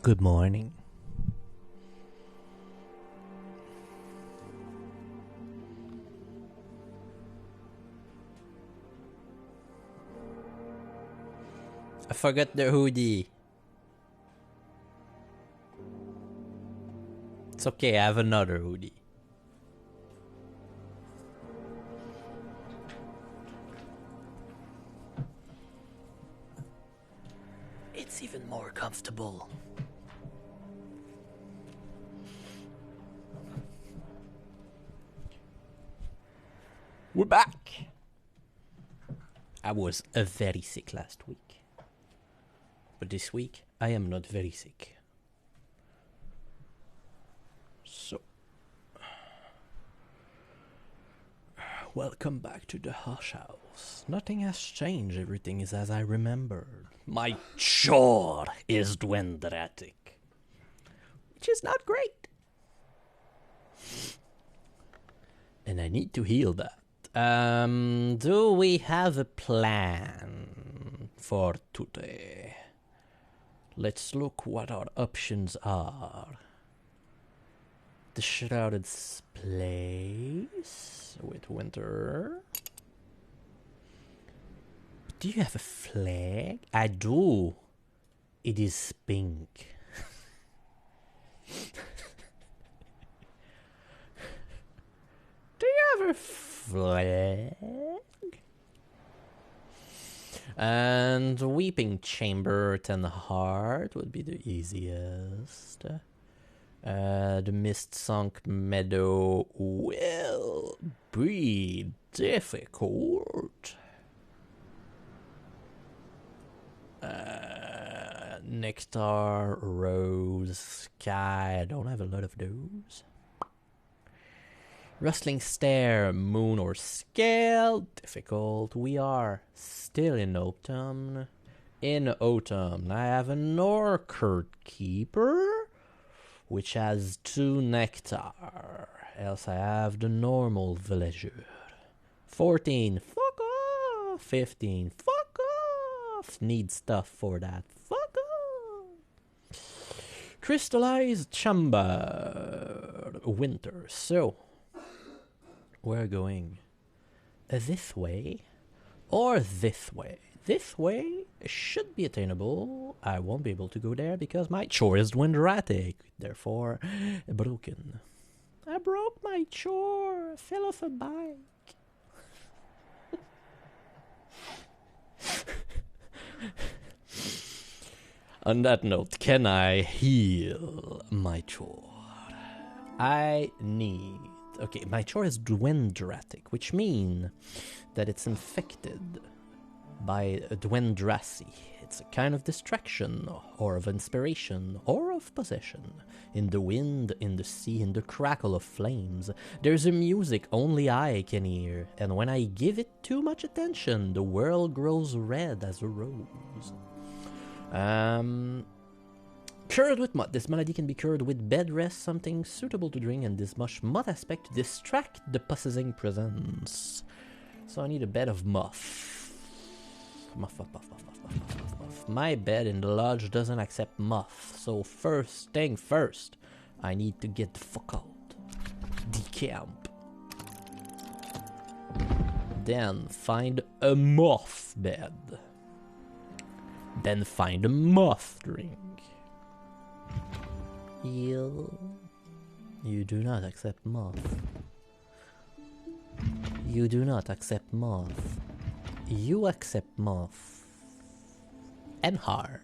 Good morning. I forgot the hoodie. It's okay, I have another hoodie. It's even more comfortable. We're back. I was very sick last week. But this week, I am not very sick. So, welcome back to the Hush House. Nothing has changed, everything is as I remembered. My chore is Duendrated. Which is not great. And I need to heal that. Do we have a plan for today? Let's look what our options are. The Shrouded Place with Winter. Do you have a flag? I do. It is pink. Do you have a flag? And Weeping Chamber, 10 Heart would be the easiest. The Mist Sunk Meadow will be difficult. Nectar, Rose, Sky, I don't have a lot of those. Rustling Stare, Moon or Scale, difficult. We are still in autumn. In autumn, I have an Orchard Keeper, which has 2 Nectar. Else I have the normal Villager. 14, fuck off. 15, fuck off. Need stuff for that. Fuck off. Crystallized Chamber, Winter. So, we're going this way or this way. This way should be attainable. I won't be able to go there because my chore is Duendrated, therefore broken. I broke my chore. I fell off a bike. On that note, can I heal my chore? I need... Okay, my chore is Duendrated, which means that it's infected by Duendrassi. It's a kind of distraction, or of inspiration, or of possession. In the wind, in the sea, in the crackle of flames, there's a music only I can hear, and when I give it too much attention, the world grows red as a rose. Cured with mud. This malady can be cured with bed rest, something suitable to drink, and this much mud aspect to distract the possessing presence. So I need a bed of muff. Muff, muff, muff, muff, muff, muff, muff, muff. My bed in the lodge doesn't accept muff, so first thing first, I need to get the fuck out. Decamp. Then find a muff bed. Then find a muff drink. You do not accept moth. You do not accept moth. You accept moth. And heart.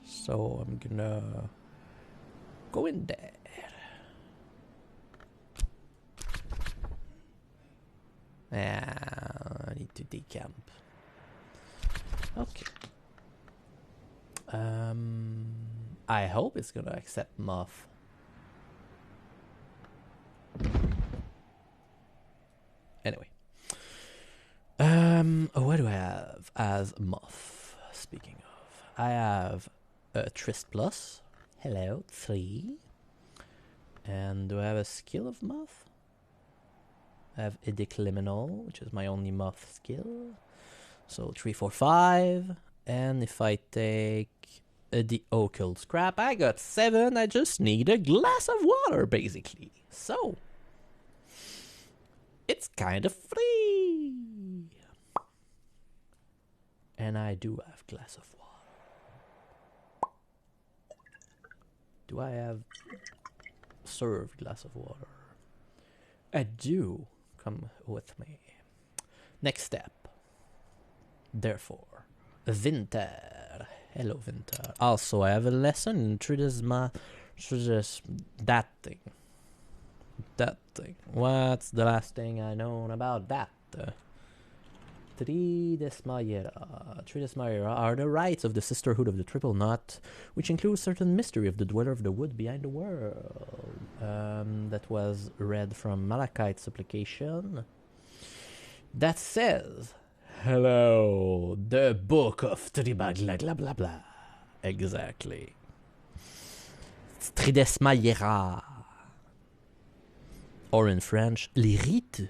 So I'm gonna go in there. I need to decamp. Okay. I hope it's gonna accept muff. Anyway. What do I have as muff? Speaking of, I have a Trist Plus. Hello, 3. And do I have a skill of muff? I have Edic Liminal, which is my only muff skill. So 3, 4, 5. And if I take the occult scrap. I got 7. I just need a glass of water, basically. So, it's kind of free. And I do have glass of water. Do I have served glass of water? I do. Come with me. Next step. Therefore, Winter. Hello, Winter. Also, I have a lesson through this that thing. That thing. What's the last thing I know about that? Tridesmayera. Tridesmayera are the rites of the Sisterhood of the Triple Knot, which includes certain mystery of the Dweller of the Wood behind the world. That was read from Malachite's supplication. That says, hello, the book of Tribagla blah blah blah. Exactly. It's Tridesmayera. Or in French, les rites.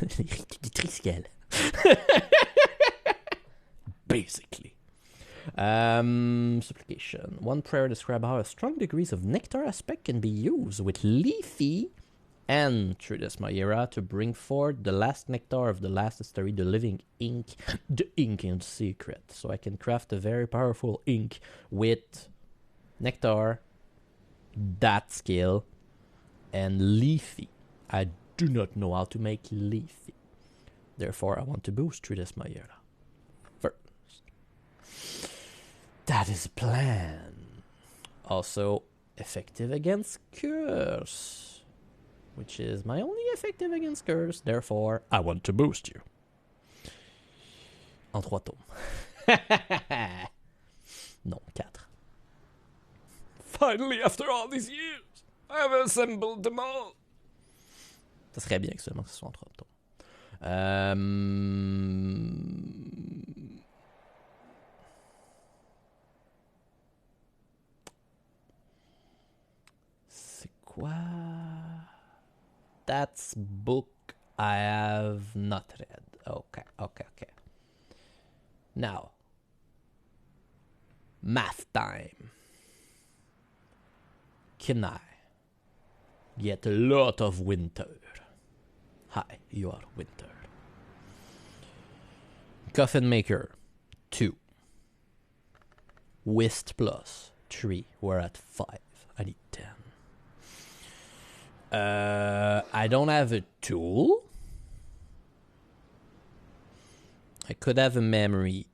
Les rites du Triskel. Basically. Supplication. One prayer describes how a strong degrees of nectar aspect can be used with Leafy and Tridesmayera to bring forth the last nectar of the last history, the living ink, the ink in secret. So I can craft a very powerful ink with nectar, that skill, and Leafy. I do not know how to make Leafy. Therefore, I want to boost Tridesmayera first. That is a plan. Also, effective against curse, which is my only effective against curse. Therefore, I want to boost you. En 3 tomes. Non, 4. Finally, after all these years, I have assembled them all. Ça serait bien que seulement que ce soit en 3 tomes. C'est quoi? That's book I have not read. Okay. Now, math time. Can I get a lot of winter? Hi, you are winter. Coffin Maker, 2. Whist plus 3. We're at 5. I need 10. I don't have a tool. I could have a memory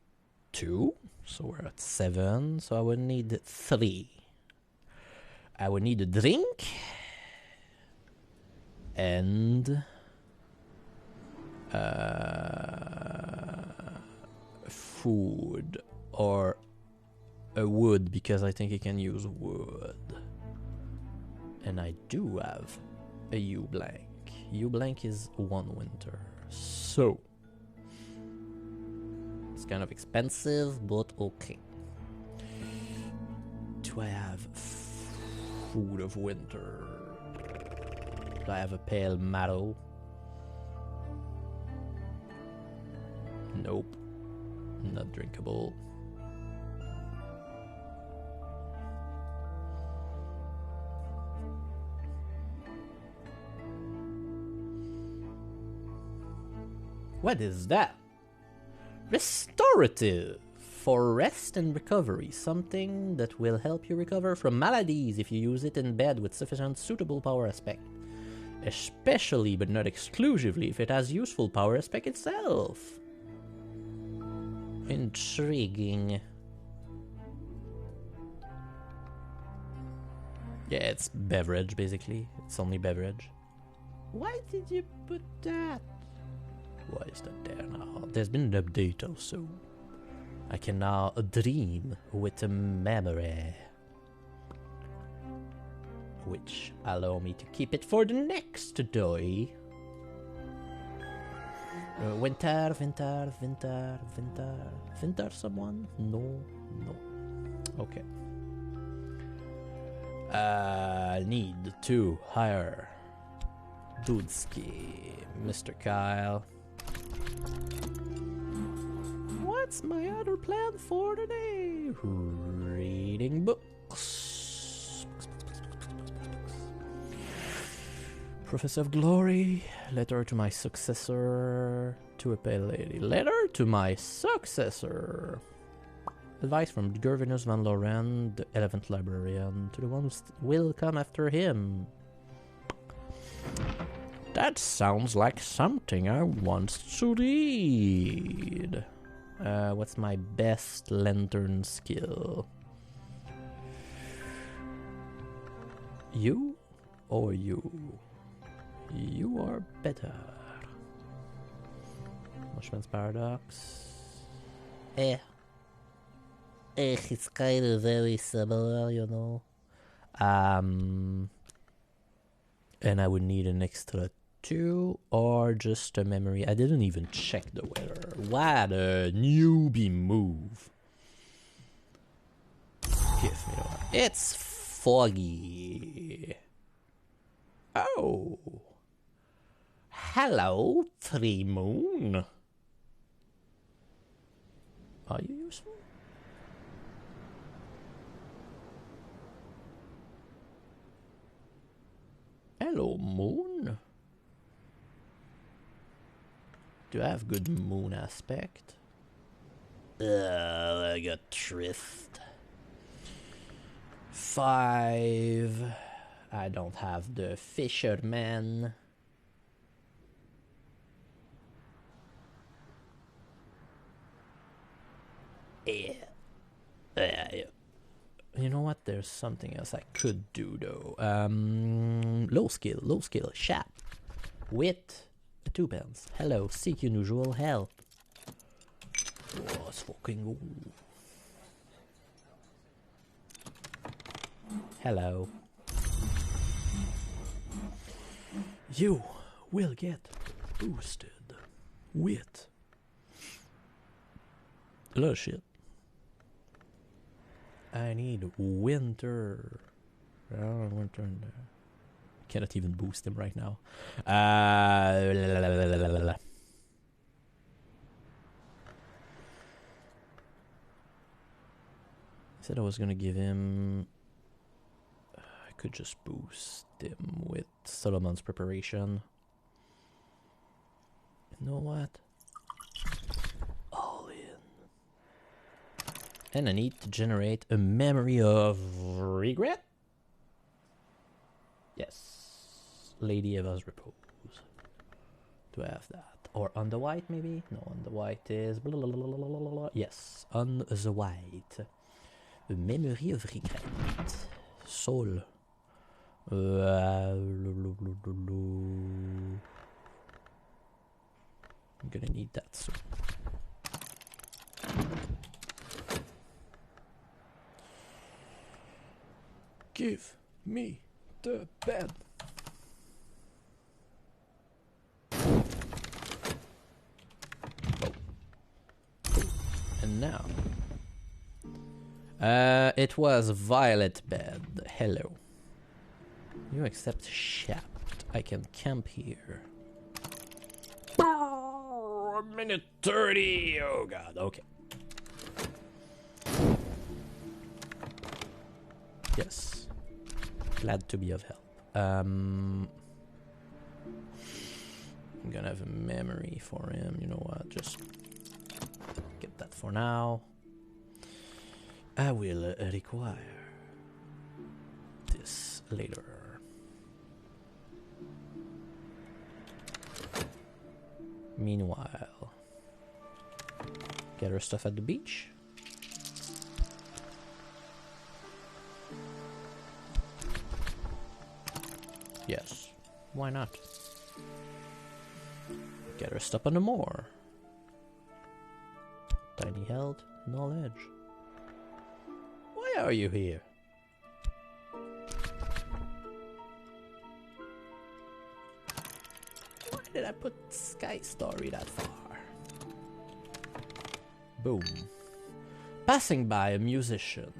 2. So we're at 7. So I would need 3. I would need a drink. And food or a wood, because I think I can use wood. And I do have a U blank. U blank is 1 winter. So it's kind of expensive, but okay. Do I have food of winter? Do I have a pale marrow? Nope. Not drinkable. What is that? Restorative. For rest and recovery. Something that will help you recover from maladies if you use it in bed with sufficient suitable power aspect. Especially, but not exclusively, if it has useful power aspect itself. Intriguing. Yeah, it's beverage, basically. It's only beverage. Why did you put that? Why is that there now? There's been an update also. I can now dream with a memory, which allow me to keep it for the next day. Winter, someone? No. Okay. Need to hire Dudski, Mr. Kyle. What what's my other plan for the day? Reading books. Prophecy of Glory. Letter to my successor. To a pale lady. Letter to my successor. Advice from Gervinus van Loren, the 11th librarian, to the ones will come after him. That sounds like something I want to read. What's my best lantern skill? You or you? You are better. Mushman's Paradox. It's kind of very similar, you know. And I would need an extra 2 or just a memory. I didn't even check the weather. What a newbie move. Give me one. It's foggy. Oh. Hello, Tree Moon. Are you useful? Hello, Moon. Do I have good moon aspect? I got Trist. 5. I don't have the Fisherman. Yeah. You know what? There's something else I could do though. Low skill, chat. Wit, 2 pence. Hello, seek unusual help. Oh, it's fucking good. Hello. You will get boosted with a lot of shit. I need winter. Oh, winter in there. Cannot even boost him right now. I said I was gonna give him. I could just boost him with Solomon's Preparation. You know what? All in. And I need to generate a memory of regret. Yes. Lady Eva's Repose. Do I have that? Or on the white maybe? No, on the white is... Blah, blah, blah, blah, blah, blah. Yes, on the white. A memory of regret. Soul. I'm gonna need that soon. Give me the bed. Oh. And now. It was Violet Bed. Hello. You accept Shaft. I can camp here. Oh, a minute 30. Oh god, okay. Yes. Glad to be of help. I'm gonna have a memory for him. You know what? Just get that for now. I will require this later. Meanwhile, get her stuff at the beach. Yes, why not? Get her stuff on the moor. Tiny held, knowledge. Why are you here? Why did I put Sky Story that far? Boom. Passing by a musician.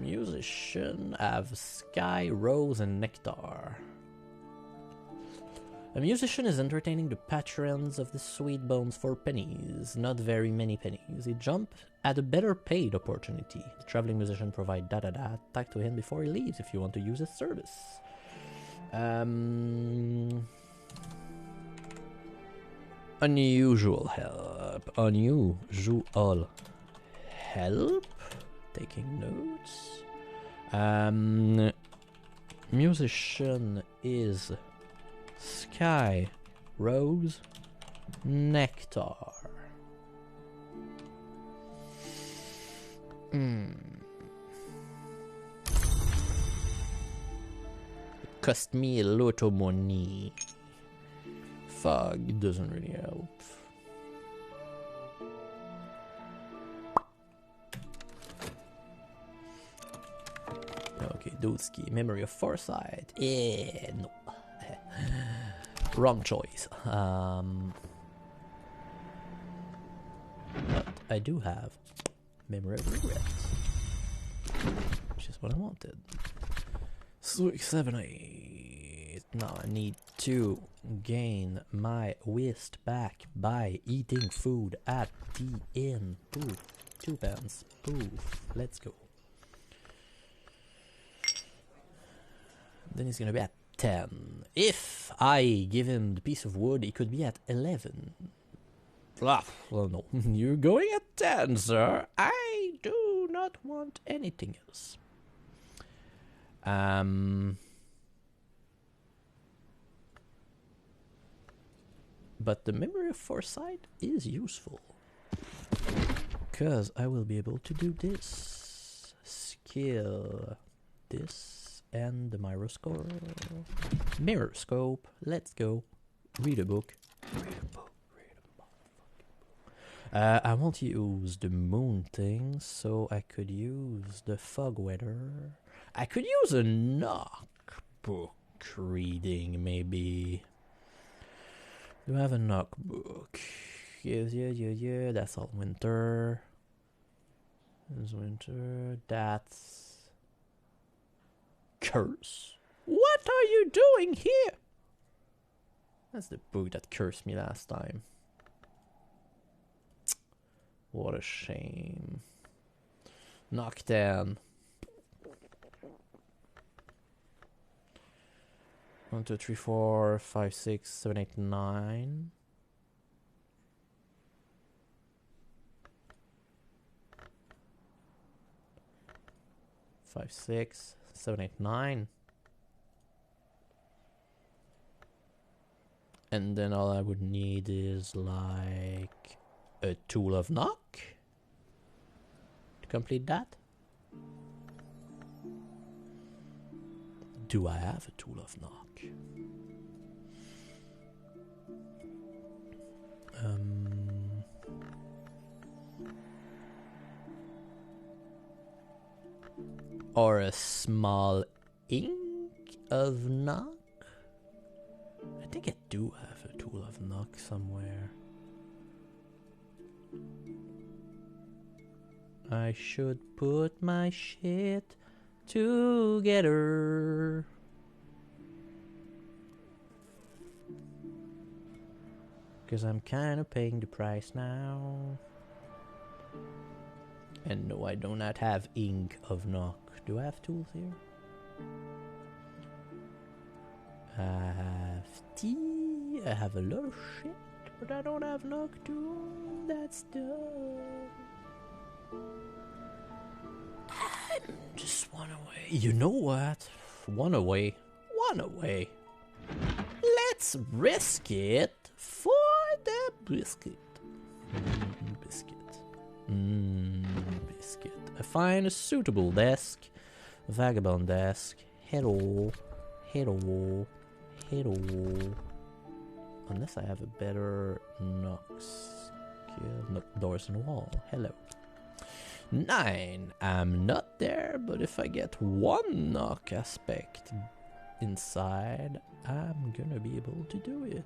Musician have Sky, Rose, and Nectar. A musician is entertaining the patrons of the Sweet Bones for pennies, not very many pennies. He jump at a better paid opportunity. The traveling musician provide da-da-da. Talk to him before he leaves if you want to use his service. Unusual help. Unusual help. Taking notes. Musician is Sky Rose Nectar. It cost me a lot of money. Fog doesn't really help. Okay, Dudesky, Memory of Foresight. No. Wrong choice. But I do have Memory of Regret, which is what I wanted. 6, 7, 8. Now I need to gain my whist back by eating food at the inn. Poof. 2 pence. Poof. Let's go. Then he's gonna be at 10. If I give him the piece of wood, he could be at 11. Well, no. You're going at 10, sir. I do not want anything else. But the Memory of Foresight is useful, because I will be able to do this. Skill. This. And the Myroscope. Mirrorscope. Let's go. Read a book. Read a book. Read a motherfucking book. I want to use the moon thing, so I could use the fog weather. I could use a knock book reading, maybe. Do I have a knock book? Yeah. That's all winter. There's winter. That's curse. What are you doing here? That's the book that cursed me last time. What a shame. Knock 10. 1, 2, 3, 4, 5, 6, 7, 8, 9. Five, 6, 7, 8, 9. And then all I would need is like a tool of knock to complete that. Do I have a tool of knock? Or a small ink of knock? I think I do have a tool of knock somewhere. I should put my shit together. Because I'm kind of paying the price now. And no, I do not have ink of knock. Do I have tools here? I have tea. I have a lot of shit, but I don't have knock tool. That's dumb. Just one away. You know what? One away. One away. Let's risk it for the biscuit. Biscuit. Biscuit. I find a suitable desk. Vagabond desk. Hello. Hello. Hello. Unless I have a better knock skill. No, doors and wall. Hello. 9. I'm not there, but if I get one knock aspect inside, I'm gonna be able to do it.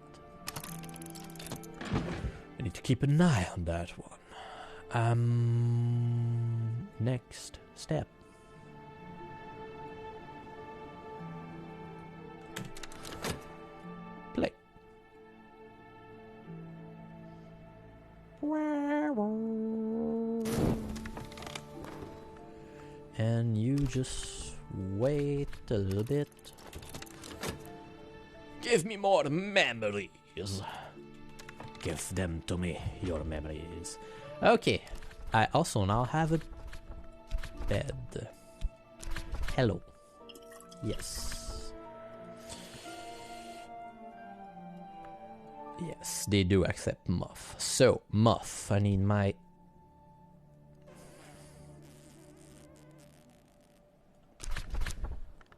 I need to keep an eye on that one. Next step. Play. And you just wait a little bit. Give me more memories. Give them to me, your memories. Okay, I also now have a bed. Hello. Yes. Yes, they do accept muff. So, muff, I need my...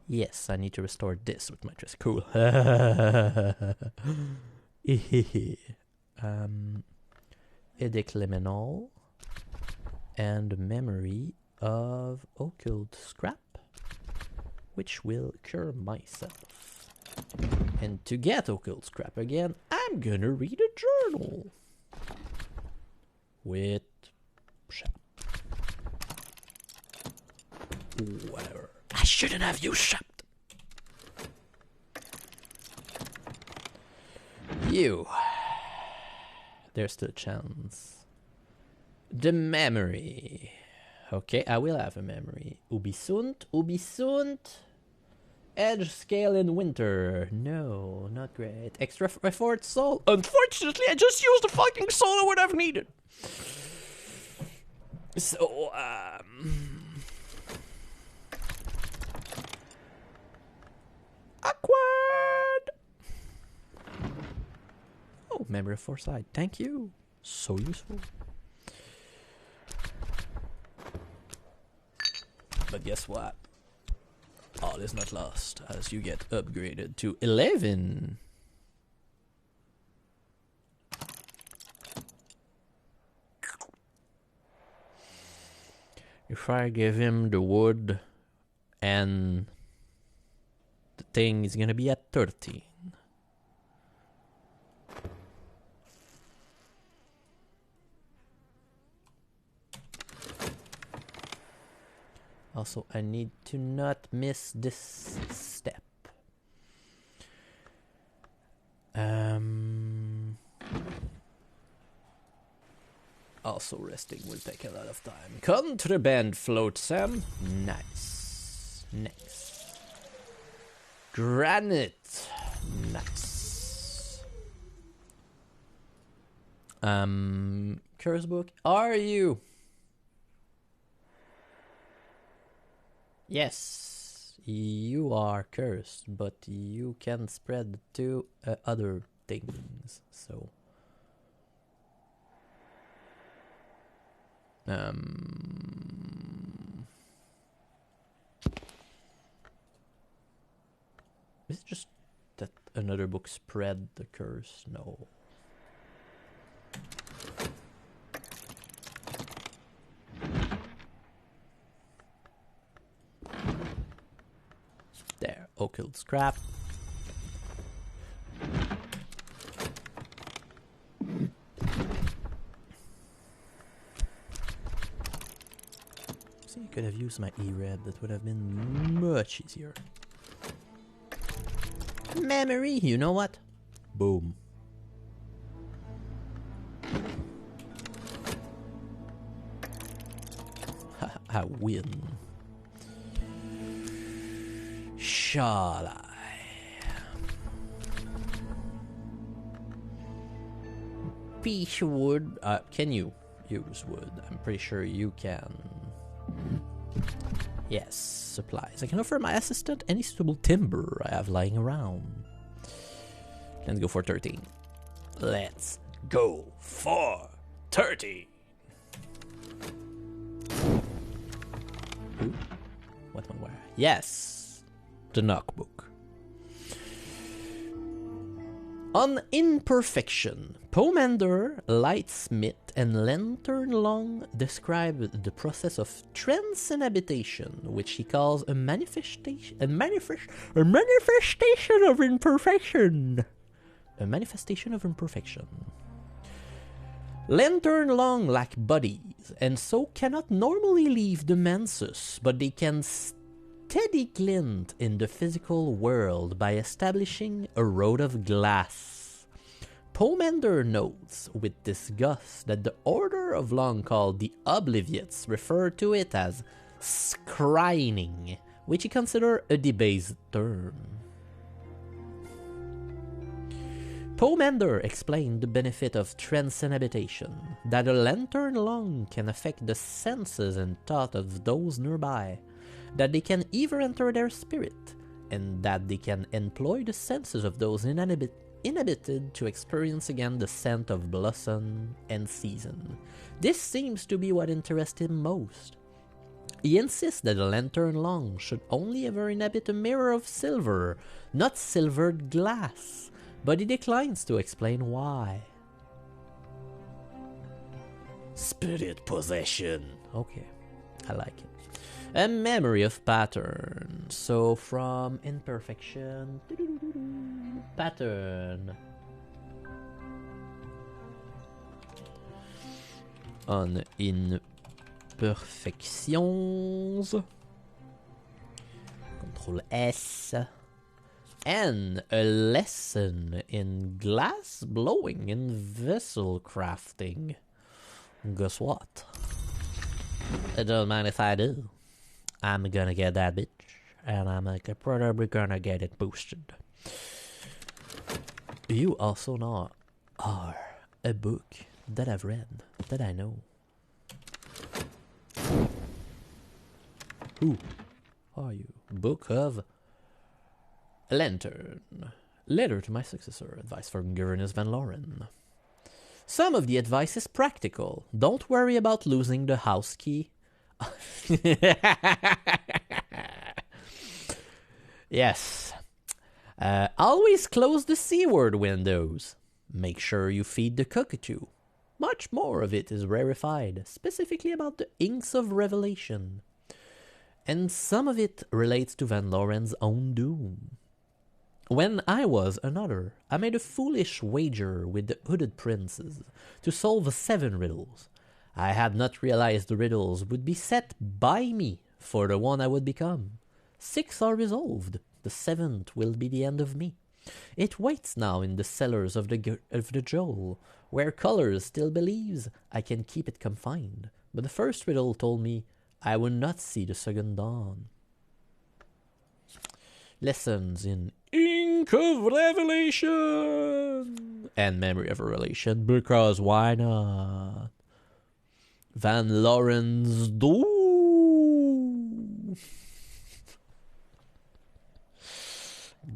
Yes, I need to restore this with my dress. Cool. Edic liminal and memory of occult scrap, which will cure myself. And to get occult scrap again, I'm gonna read a journal with shap. Whatever. I shouldn't have used shap. You. There's still a chance. The memory. Okay, I will have a memory. Ubisunt, Ubisunt. Edge scale in winter. No, not great. Extra effort soul. Unfortunately, I just used the fucking soul I would have needed. So, awkward. Oh, memory of foresight. Thank you. So useful. But guess what? All is not lost as you get upgraded to 11. If I give him the wood and the thing is gonna be at 13. Also, I need to not miss this step. Also, resting will take a lot of time. Contraband float, Sam. Nice. Next. Granite. Nice. Curse book. Are you? Yes, you are cursed, but you can spread to other things, so... Is it just that another book spread the curse? No. There, occult scrap. See, you could have used my E-Red. That would have been much easier. Memory, you know what? Boom. I win. Shall I? Peach wood. Can you use wood? I'm pretty sure you can. Yes, supplies. I can offer my assistant any suitable timber I have lying around. Let's go for 13. Let's go for 13. Ooh. What one where? Yes, the Knockbook. On imperfection, Pomander, Lightsmith, and Lantern Long describe the process of transcenhabitation, which he calls a manifestation of imperfection. A manifestation of imperfection. Lantern Long lack bodies, and so cannot normally leave the Mansus, but they can steady glint in the physical world by establishing a road of glass. Pomander notes with disgust that the Order of Long, called the Obliviates, refer to it as scrying, which he considered a debased term. Pomander explained the benefit of transcendentation, that a lantern lung can affect the senses and thought of those nearby, that they can even enter their spirit, and that they can employ the senses of those inhabited to experience again the scent of blossom and season. This seems to be what interests him most. He insists that a lantern lung should only ever inhabit a mirror of silver, not silvered glass, but he declines to explain why. Spirit possession. Okay, I like it. A memory of pattern. So from imperfection, pattern. On imperfections. Control S. And a lesson in glass blowing and vessel crafting. Guess what? It don't mind if I do. I'm gonna get that bitch, and I'm probably gonna get it boosted. You also know are a book that I've read, that I know. Who are you? Book of Lantern. Letter to my successor. Advice from Governess Van Loren. Some of the advice is practical. Don't worry about losing the house key. Yes. Always close the seaward windows. Make sure you feed the cockatoo. Much more of it is rarefied, specifically about the inks of revelation. And some of it relates to Van Loren's own doom. When I was another, I made a foolish wager with the hooded princes to solve 7 riddles. I had not realized the riddles would be set by me for the one I would become. 6 are resolved. The 7th will be the end of me. It waits now in the cellars of the Joel, where Colors still believes I can keep it confined. But the first riddle told me I would not see the second dawn. Lessons in Ink of Revelation and Memory of Revelation, because why not? Van Loren's doom.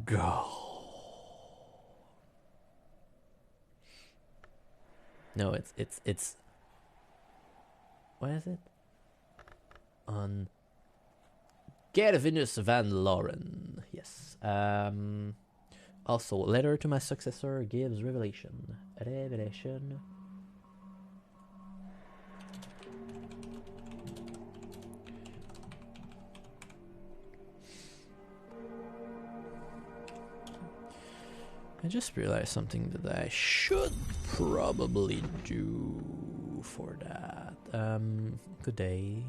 Go. No, it's what is it? On Gervinus Van Loren. Yes. Also, letter to my successor gives revelation. Revelation. I just realized something that I should probably do for that. Good day.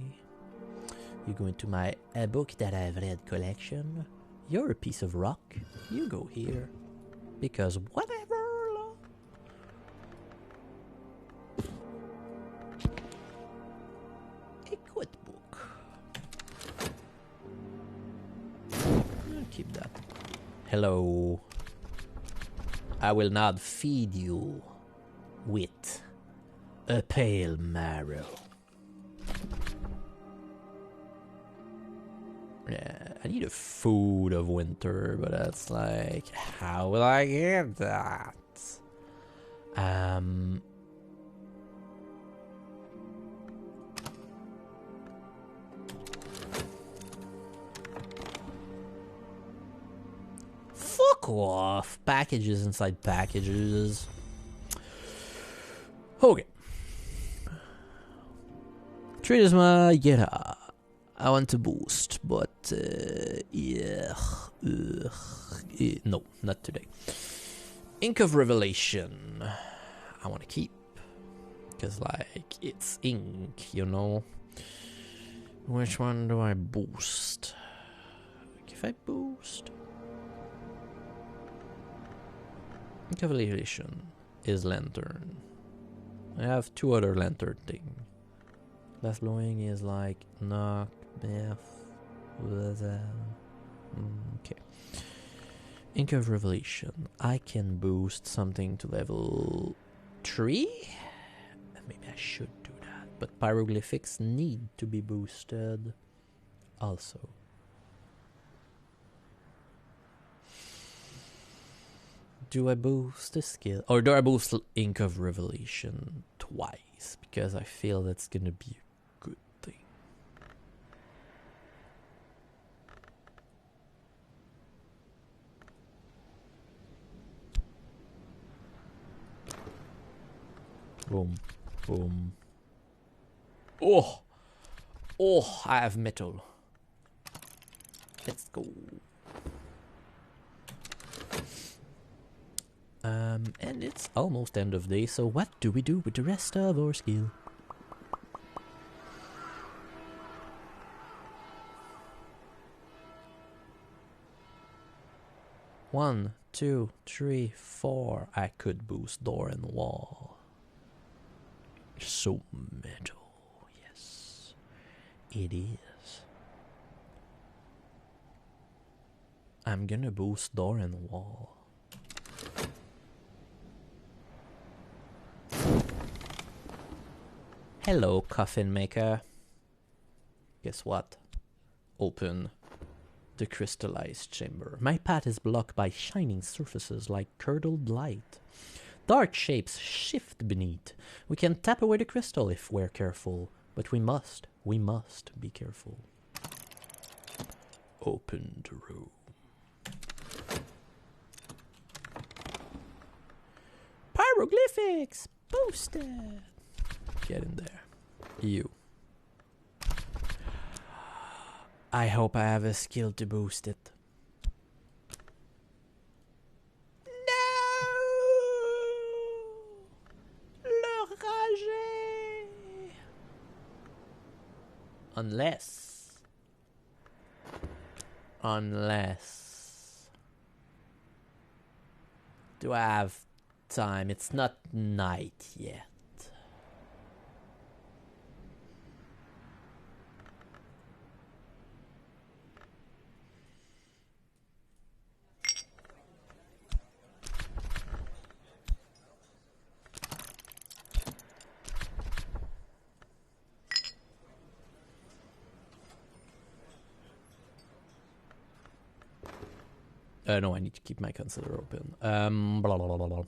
You go into my book that I've read collection. You're a piece of rock. You go here. Because whatever. A good book. I'll keep that. Hello. I will not feed you with a pale marrow. Yeah, I need a food of winter, but that's like, how will I get that? Fuck off. Packages inside packages. Okay. Tradesma, yeah. I want to boost, but no, not today. Ink of Revelation, I want to keep, because like it's ink, you know. Which one do I boost? If I boost, Ink of Revelation is lantern. I have 2 other lantern things. Glass blowing is like knock, Yeah. Okay. Ink of Revelation. I can boost something to level 3? Maybe I should do that. But Pyroglyphics need to be boosted also. Do I boost the skill? Or do I boost Ink of Revelation twice? Because I feel that's gonna be a good thing. Boom. Boom. Oh! Oh, I have metal. Let's go. And it's almost end of day, so what do we do with the rest of our skill? One, two, three, four. I could boost door and wall. So metal. Yes, it is. I'm gonna boost door and wall. Hello, coffin maker. Guess what? Open the crystallized chamber. My path is blocked by shining surfaces like curdled light. Dark shapes shift beneath. We can tap away the crystal if we're careful, but we must be careful. Open the room. Pyroglyphics! Boosted! Get in there. You. I hope I have a skill to boost it. No! Le rage! Unless... Do I have time? It's not night yet. No, I need to keep my concealer open. Blah, blah, blah, blah, blah.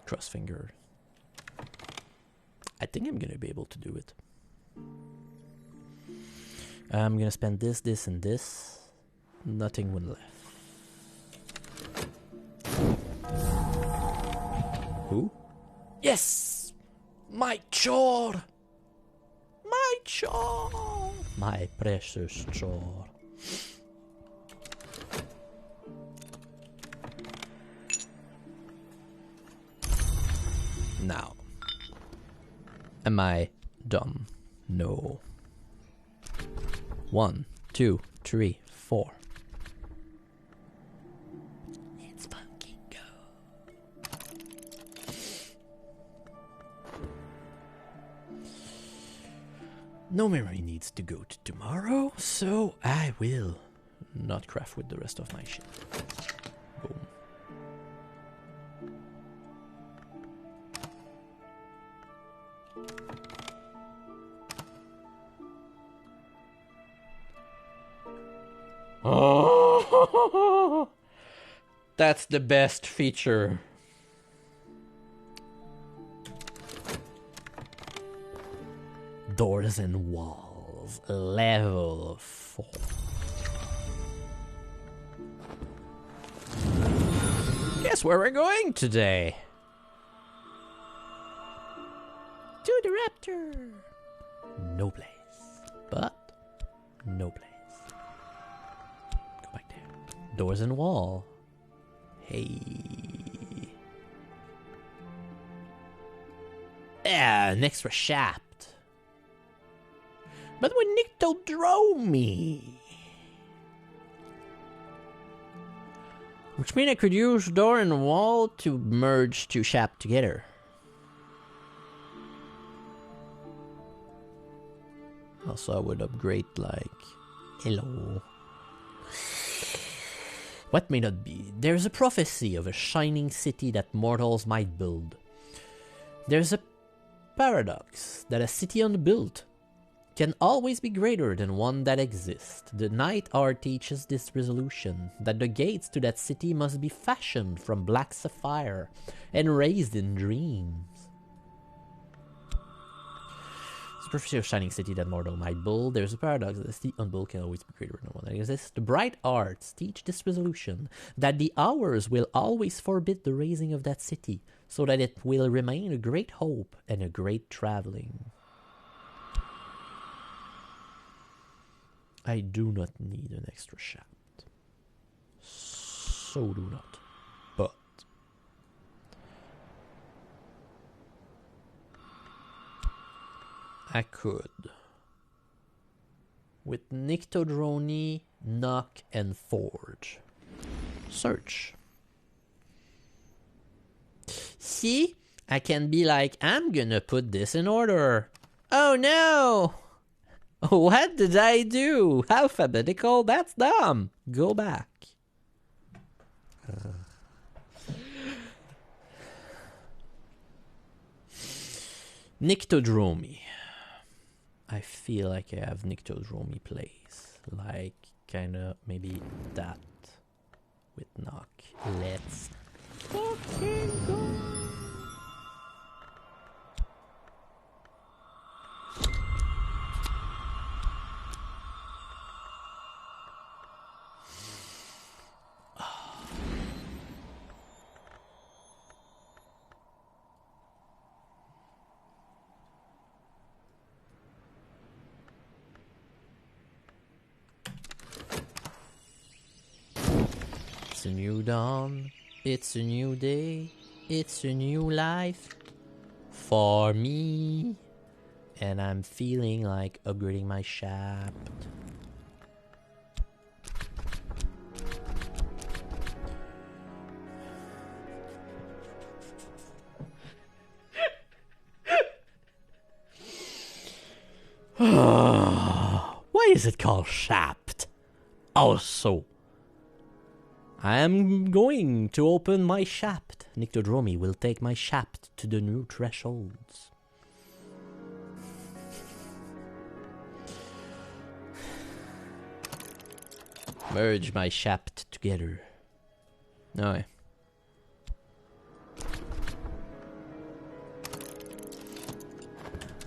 Cross finger. I think I'm gonna be able to do it. I'm gonna spend this, this, and this. Nothing one left. Who? Yes! My Chor! My Chor! My precious Chor. Now. Am I dumb? No. 1, 2, 3, 4. Let's fucking go. No memory needs to go to tomorrow, so I will not craft with the rest of my shit. Boom. Oh, that's the best feature. Doors and walls, level 4. Guess where we're going today? To the Raptor. No place, but no place. Go back there. Doors and wall. Hey. Yeah, an extra shaft. But we need to draw me. Which means I could use door and wall to merge two shap together. Also, I would upgrade, like... Hello. What may not be? There's a prophecy of a shining city that mortals might build. There's a paradox that a city unbuilt can always be greater than one that exists. The night art teaches this resolution, that the gates to that city must be fashioned from black sapphire and raised in dreams. It's a prophecy of shining city that mortal might build. There's a paradox that the city unbuilt can always be greater than one that exists. The bright arts teach this resolution, that the hours will always forbid the raising of that city, so that it will remain a great hope and a great traveling. I do not need an extra shaft. So do not. But I could. With Nyctodrony, Knock, and Forge. Search. See? I can be like, I'm gonna put this in order. Oh no! What did I do? Alphabetical? That's dumb. Go back. Nyctodrony. I feel like I have Nyctodrony plays. Like, kinda, maybe that. With Knock. Let's fucking go. It's a new dawn, it's a new day, it's a new life for me. And I'm feeling like upgrading my shaft. Why is it called shaft? Also, I am going to open my shaft. Nyctodrony will take my shaft to the new thresholds. Merge my shaft together. No.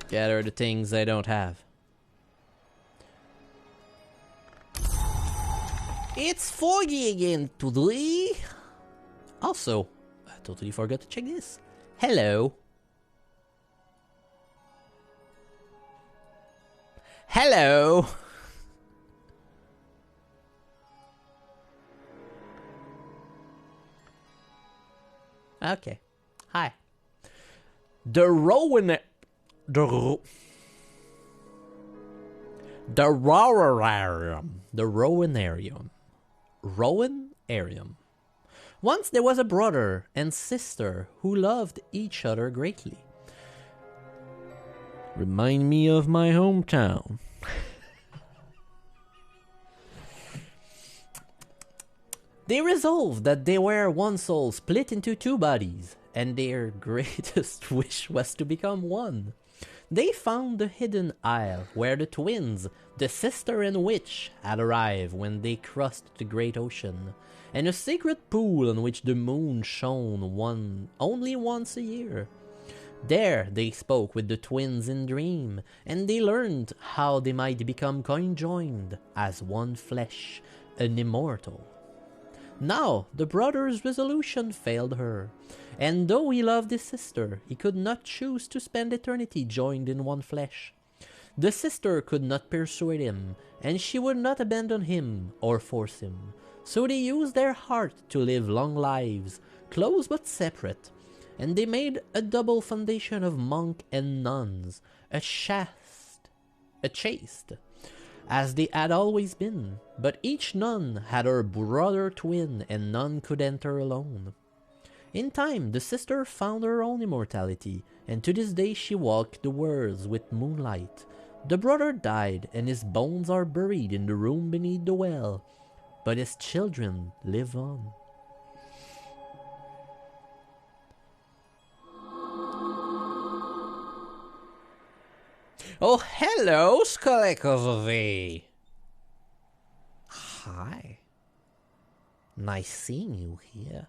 Gather the things I don't have. It's foggy again today. Also, I totally forgot to check this. Hello. Hello. Okay. Hi. The Rowanarium. Rowanarium. Once there was a brother and sister who loved each other greatly. Remind me of my hometown. They resolved that they were one soul split into two bodies, and their greatest wish was to become one. They found the hidden isle where the twins, the sister and witch, had arrived when they crossed the great ocean, and a secret pool on which the moon shone only once a year. There they spoke with the twins in dream, and they learned how they might become conjoined as one flesh, an immortal. Now the brother's resolution failed her, and though he loved his sister, he could not choose to spend eternity joined in one flesh. The sister could not persuade him, and she would not abandon him or force him. So they used their heart to live long lives, close but separate, and they made a double foundation of monk and nuns, a chaste, as they had always been, but each nun had her brother twin, and none could enter alone. In time, the sister found her own immortality, and to this day she walked the worlds with moonlight. The brother died, and his bones are buried in the room beneath the well, but his children live on. Oh, hello, Skolekosovy. Hi. Nice seeing you here.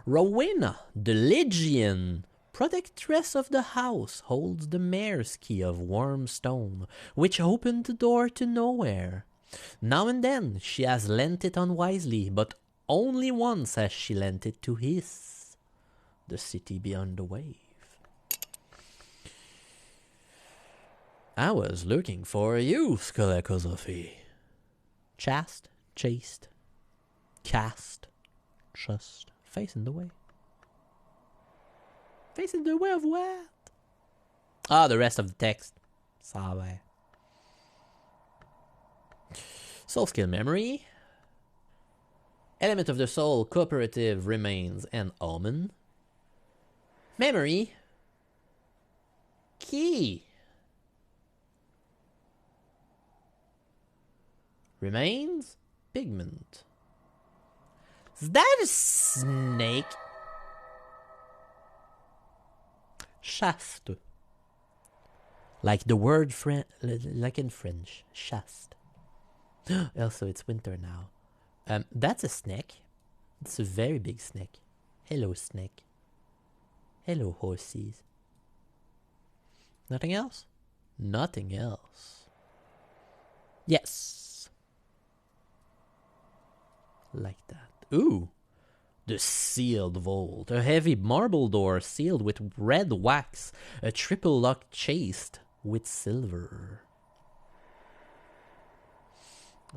Rowena, the Lygian, protectress of the house, holds the mayor's key of Wormstone, which opened the door to nowhere. Now and then she has lent it unwisely, but only once has she lent it to his, the city beyond the wave. I was looking for you, Skolekosovy. Chaste, chaste, cast, just facing the way. Facing the way of what? Ah, the rest of the text. Sorry. Soul skill memory. Element of the soul, cooperative, remains, and omen. Memory. Key. Remains, pigment. Is that a snake? Chaste. Like the word like in French. Chaste. Also, it's winter now. That's a snake. It's a very big snake. Hello, snake. Hello, horses. Nothing else? Nothing else. Yes. Like that. Ooh. The sealed vault. A heavy marble door sealed with red wax. A triple lock chased with silver.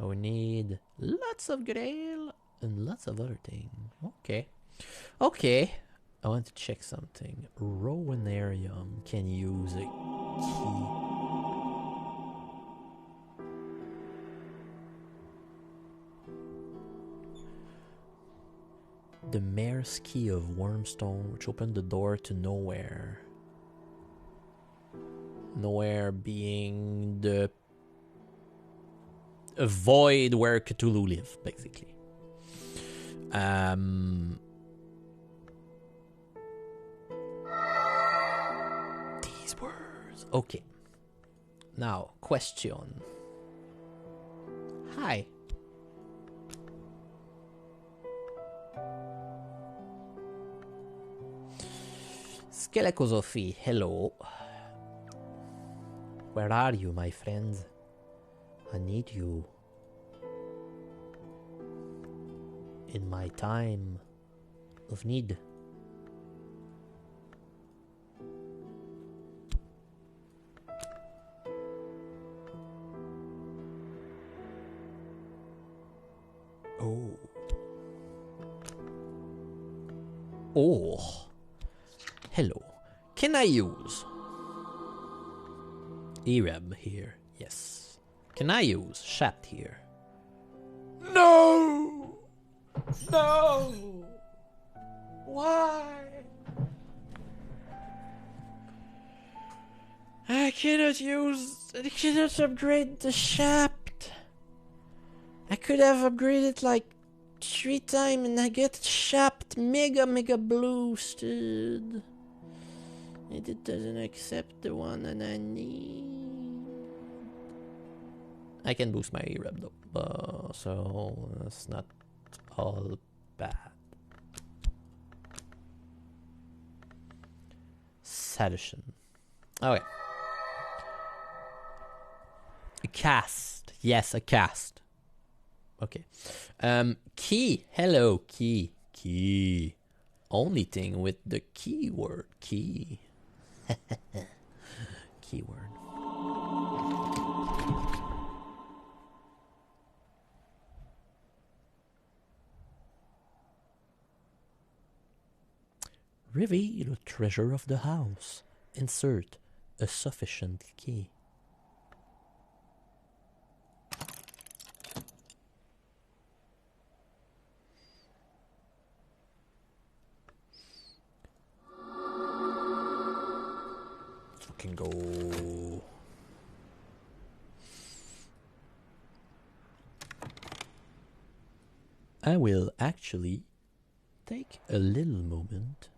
We need lots of grail and lots of other things. Okay. Okay. I want to check something. Rowanarium can use a key. The mayor's key of Wormstone, which opened the door to nowhere. Nowhere being the a void where Cthulhu live, basically. These words. Okay. Now, question. Hi. Skelekosophy, hello. Where are you, my friends? I need you. In my time of need. Oh. Oh. Hello. Can I use Ereb here? Yes. Can I use Shat here? No! No! Why? I cannot upgrade the Shaft. I could have upgraded like 3 times and I get Shaft mega boosted. And it doesn't accept the one that I need. I can boost my Ereb though, so that's not all bad. Sadishan. Okay. A cast. Yes, a cast. Okay. Key. Hello, key. Key. Only thing with the keyword. Key. Keyword. Reveal treasure of the house. Insert a sufficient key. can go. I will actually take a little moment.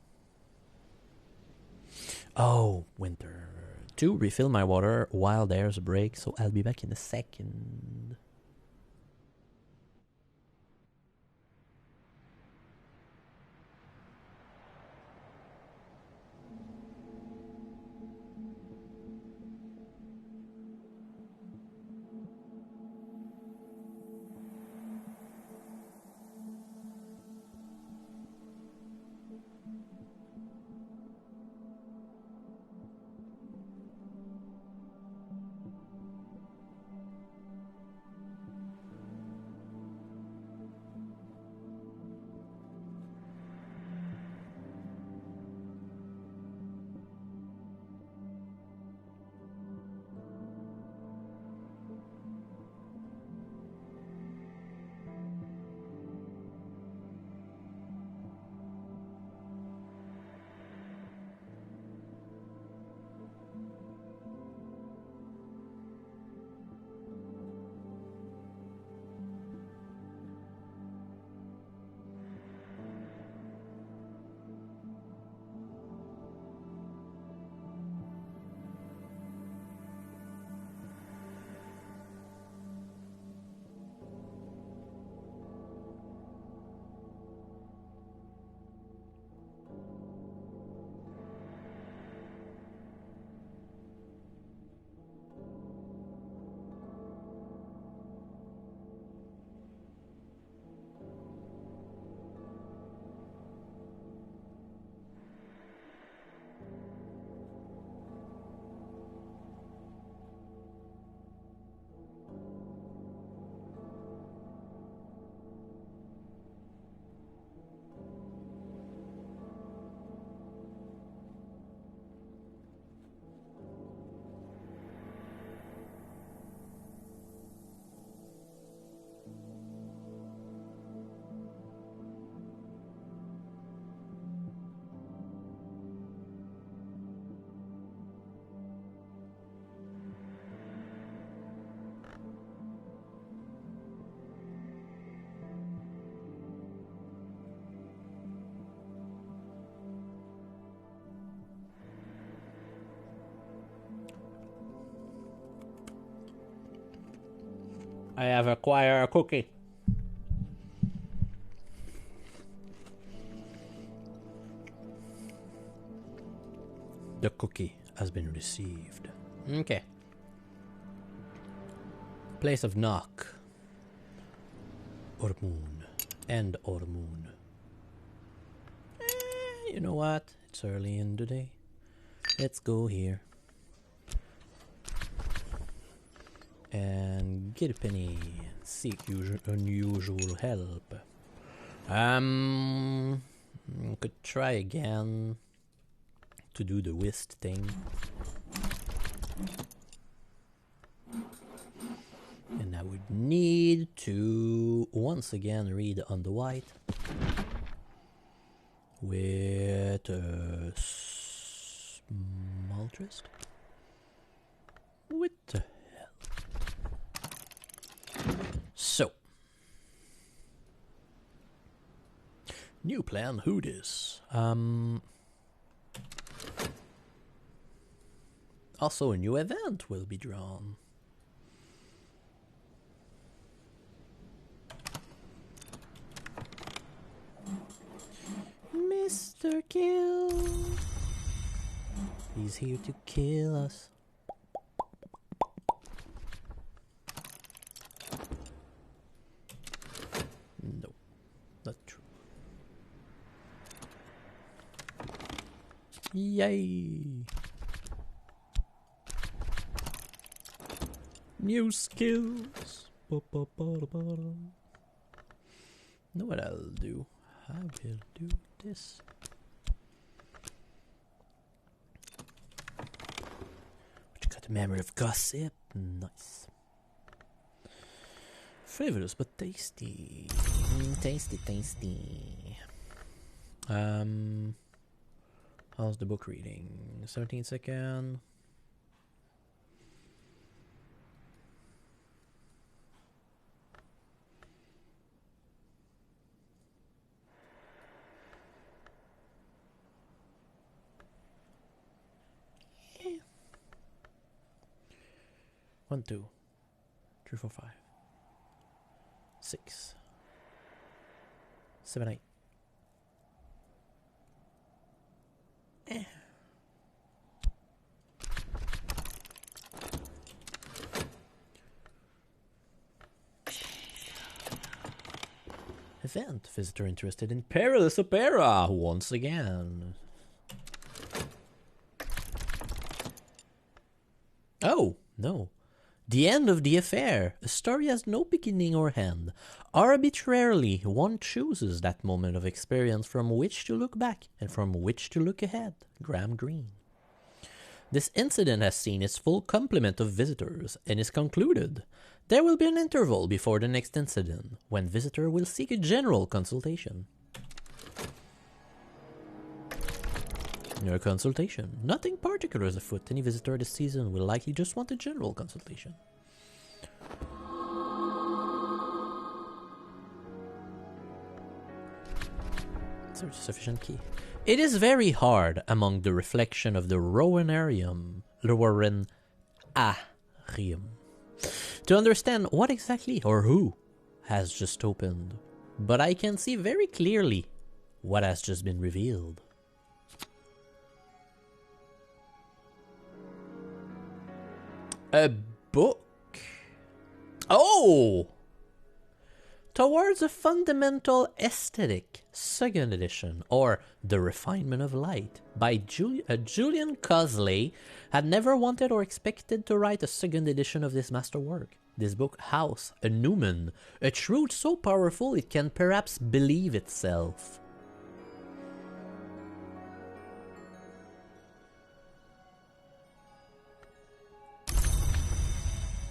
Oh, winter. To refill my water while there's a break, so I'll be back in a second. I have acquired a cookie. The cookie has been received. Okay. Place of knock. Ormoon. And Ormoon. You know what? It's early in the day. Let's go here. And get a penny. Seek unusual help. Could try again to do the whist thing. And I would need to once again read on the white with a small twist. What the hell? So, new plan. Who dis? Also, a new event will be drawn. Mr. Kill. He's here to kill us. No, not true. Yay! New skills. Know what I'll do? I will do this. Which got a memory of gossip. Nice. Flavorless but tasty. Tasty, tasty. How's the book reading? 17 seconds. 1, 2, 3, 4, 5, 6, 7, 8. Event. Visitor interested in Perilous Opera once again. Oh, no. The end of the affair. A story has no beginning or end. Arbitrarily, one chooses that moment of experience from which to look back and from which to look ahead. Graham Greene. This incident has seen its full complement of visitors and is concluded. There will be an interval before the next incident, when visitor will seek a general consultation. No consultation. Nothing particular is afoot. Any visitor this season will likely just want a general consultation. Search sufficient key. It is very hard among the reflection of the Rowanarium, to understand what exactly or who has just opened, but I can see very clearly what has just been revealed. A book. Oh! Towards a Fundamental Aesthetic, 2nd edition, or The Refinement of Light, by Julian Cosley, had never wanted or expected to write a 2nd edition of this masterwork. This book housed a numen, a truth so powerful it can perhaps believe itself.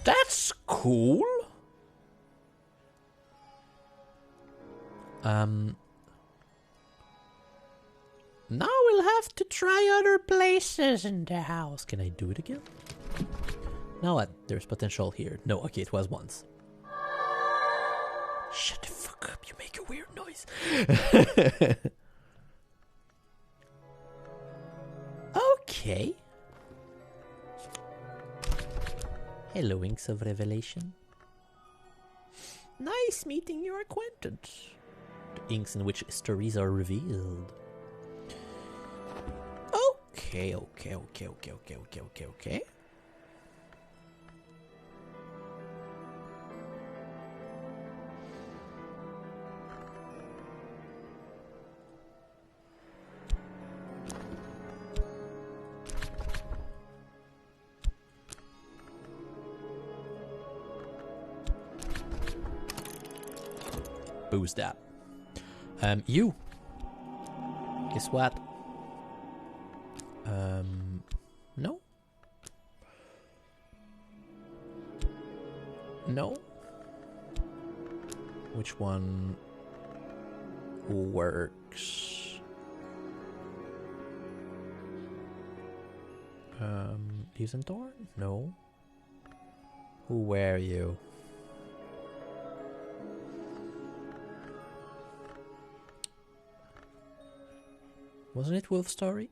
That's cool. Now we'll have to try other places in the house. Can I do it again? Now what? There's potential here. No, okay, it was once. Shut the fuck up, you make a weird noise. Okay. Hello, Inks of Revelation. Nice meeting your acquaintance. The inks in which stories are revealed. Okay. Who's that? You. Guess what? No. No. Which one works? Isntor? No. Who were you? Wasn't it Wolf Story?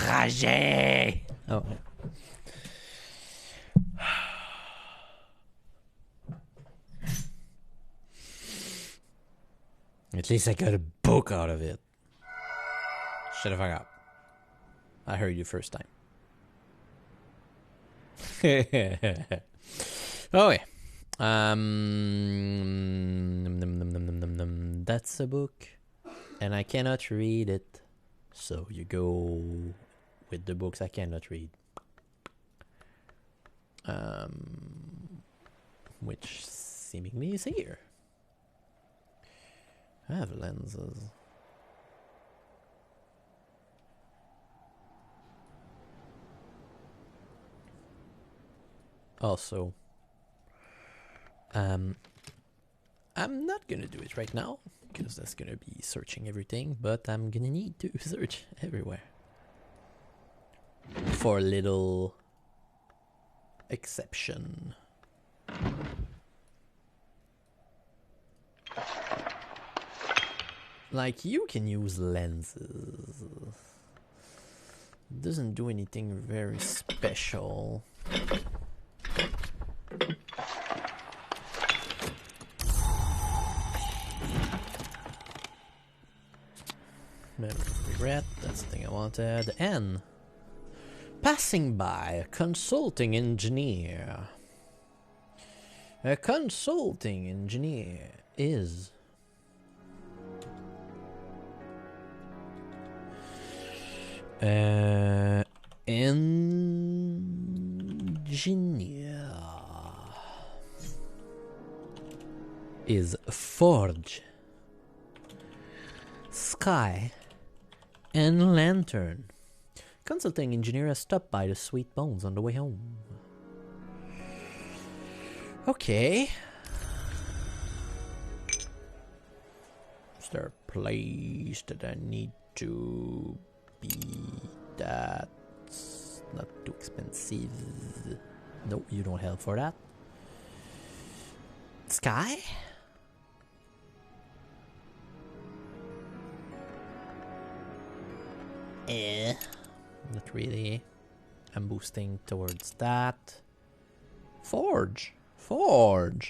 Roger! Oh. At least I got a book out of it. Shut the fuck up. I heard you first time. Okay. That's a book. And I cannot read it. So you go with the books I cannot read. Which seemingly is here. I have lenses. Also, I'm not gonna do it right now because that's gonna be searching everything, but I'm gonna need to search everywhere for a little exception. Like, you can use lenses. Doesn't do anything very special. Regret, that's the thing I wanted. N. Passing by a consulting engineer. A consulting engineer is engineer is forge, sky, and lantern. Consulting engineer has stopped by the Sweet Bones on the way home. Okay. Is there a place that I need to be that's not too expensive? No, you don't help for that. Sky? Not really. I'm boosting towards that. Forge. 1,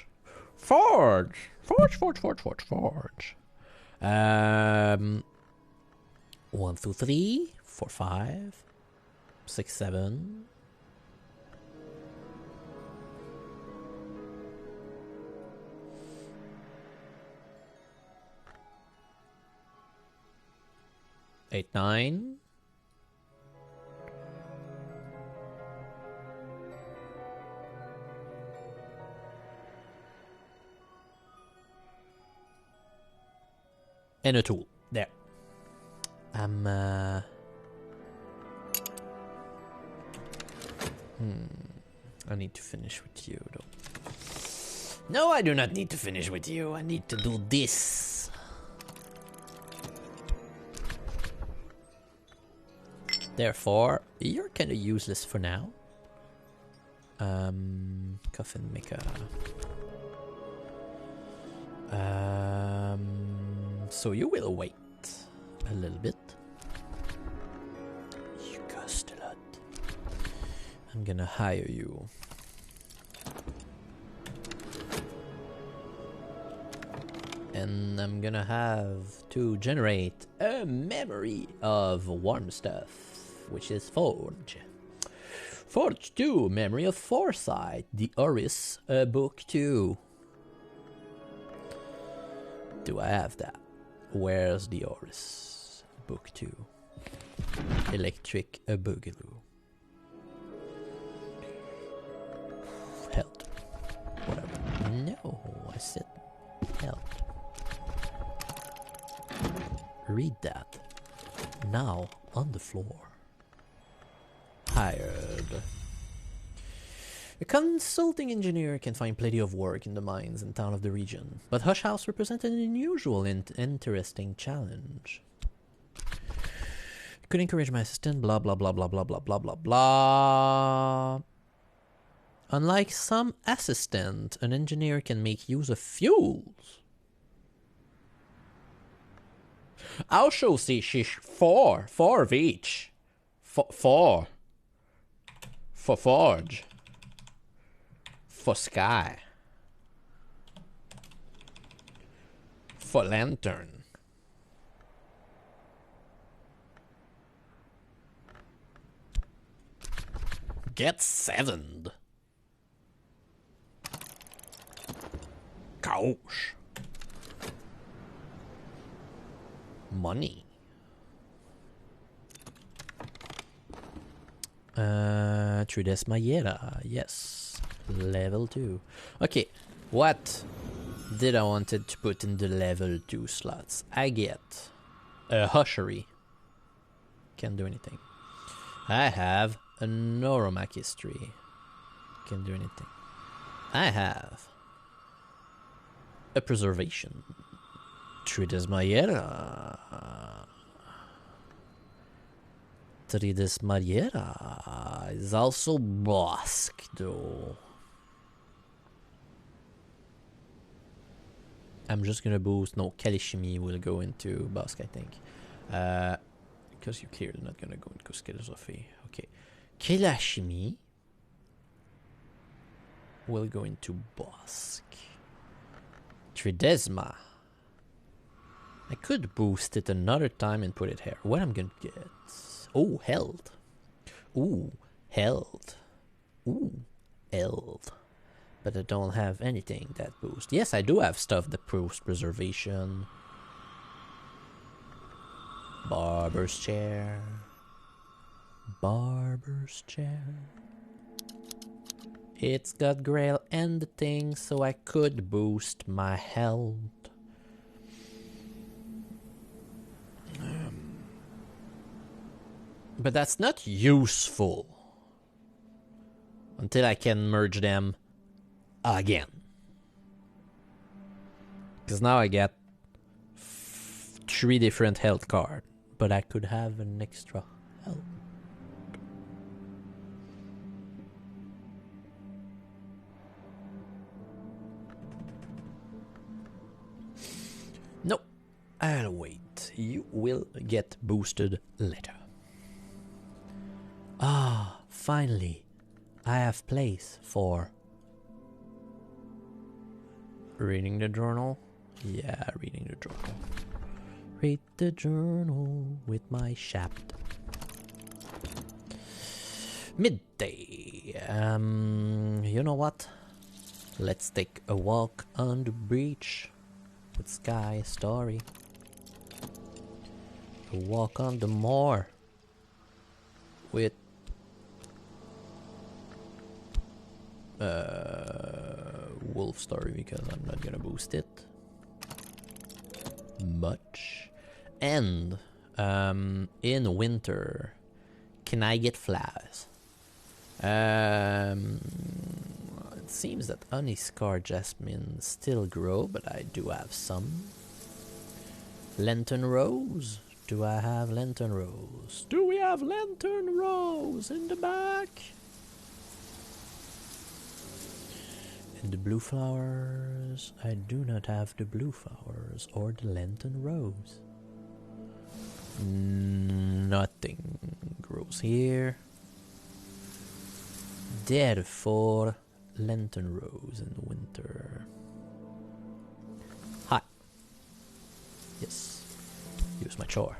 2, 3, 4, 5, 6, 7. Eight, 9. And a tool. There. I need to finish with you, though. No, I do not need to finish with you. I need to do this. Therefore, you're kind of useless for now. Coffin maker. So you will wait a little bit. You cost a lot. I'm gonna hire you. And I'm gonna have to generate a memory of warm stuff, which is Forge. Forge 2, Memory of Foresight, the Oris book 2. Do I have that? Where's the Oris? Book 2. Electric Boogaloo. Health. Whatever. No, I said health. Read that. Now on the floor. Hired. A consulting engineer can find plenty of work in the mines and town of the region, but Hush House represented an unusual and interesting challenge. Could encourage my assistant, blah blah blah blah blah blah blah blah blah. Unlike some assistant, an engineer can make use of fuels. I'll show see four of each. Four. For Forge. For Sky. For Lantern. Get 7'd. Gosh. Money. Trudes Mayera, yes. Level 2. Okay, what did I wanted to put in the level 2 slots? I get a Hushery. Can't do anything. I have a Noromach history. Can't do anything. I have a preservation. Tridesmaiera. Tridesmaiera is also Bosque, though. I'm just gonna boost. No, Kalishimi will go into Bosque, I think. Because you're clearly not gonna go into Philosophy. Okay. Kalashimi will go into Bosque. Tridesma. I could boost it another time and put it here. What I'm gonna get? Oh, held. Ooh, held. Ooh, held. But I don't have anything that boosts. Yes, I do have stuff that boosts preservation. Barber's chair. Barber's chair. It's got Grail and the thing, so I could boost my health. But that's not useful until I can merge them again. Because now I get 3 different health cards, but I could have an extra health. No, I'll wait. You will get boosted later. Ah, finally, I have place for reading the journal. Yeah, reading the journal. Read the journal with my shaft. Midday. You know what? Let's take a walk on the beach with Sky Story. A walk on the moor with Wolf Story, because I'm not gonna boost it much. And in winter, can I get flowers? It seems that honey scar jasmine still grow, but I do have some. Lantern rose. Do I have lantern rose? Do we have lantern rose in the back? And the blue flowers, I do not have the blue flowers or the lantern rose. Nothing grows here. Therefore, lantern rose in winter. Hi. Yes. Use my chore.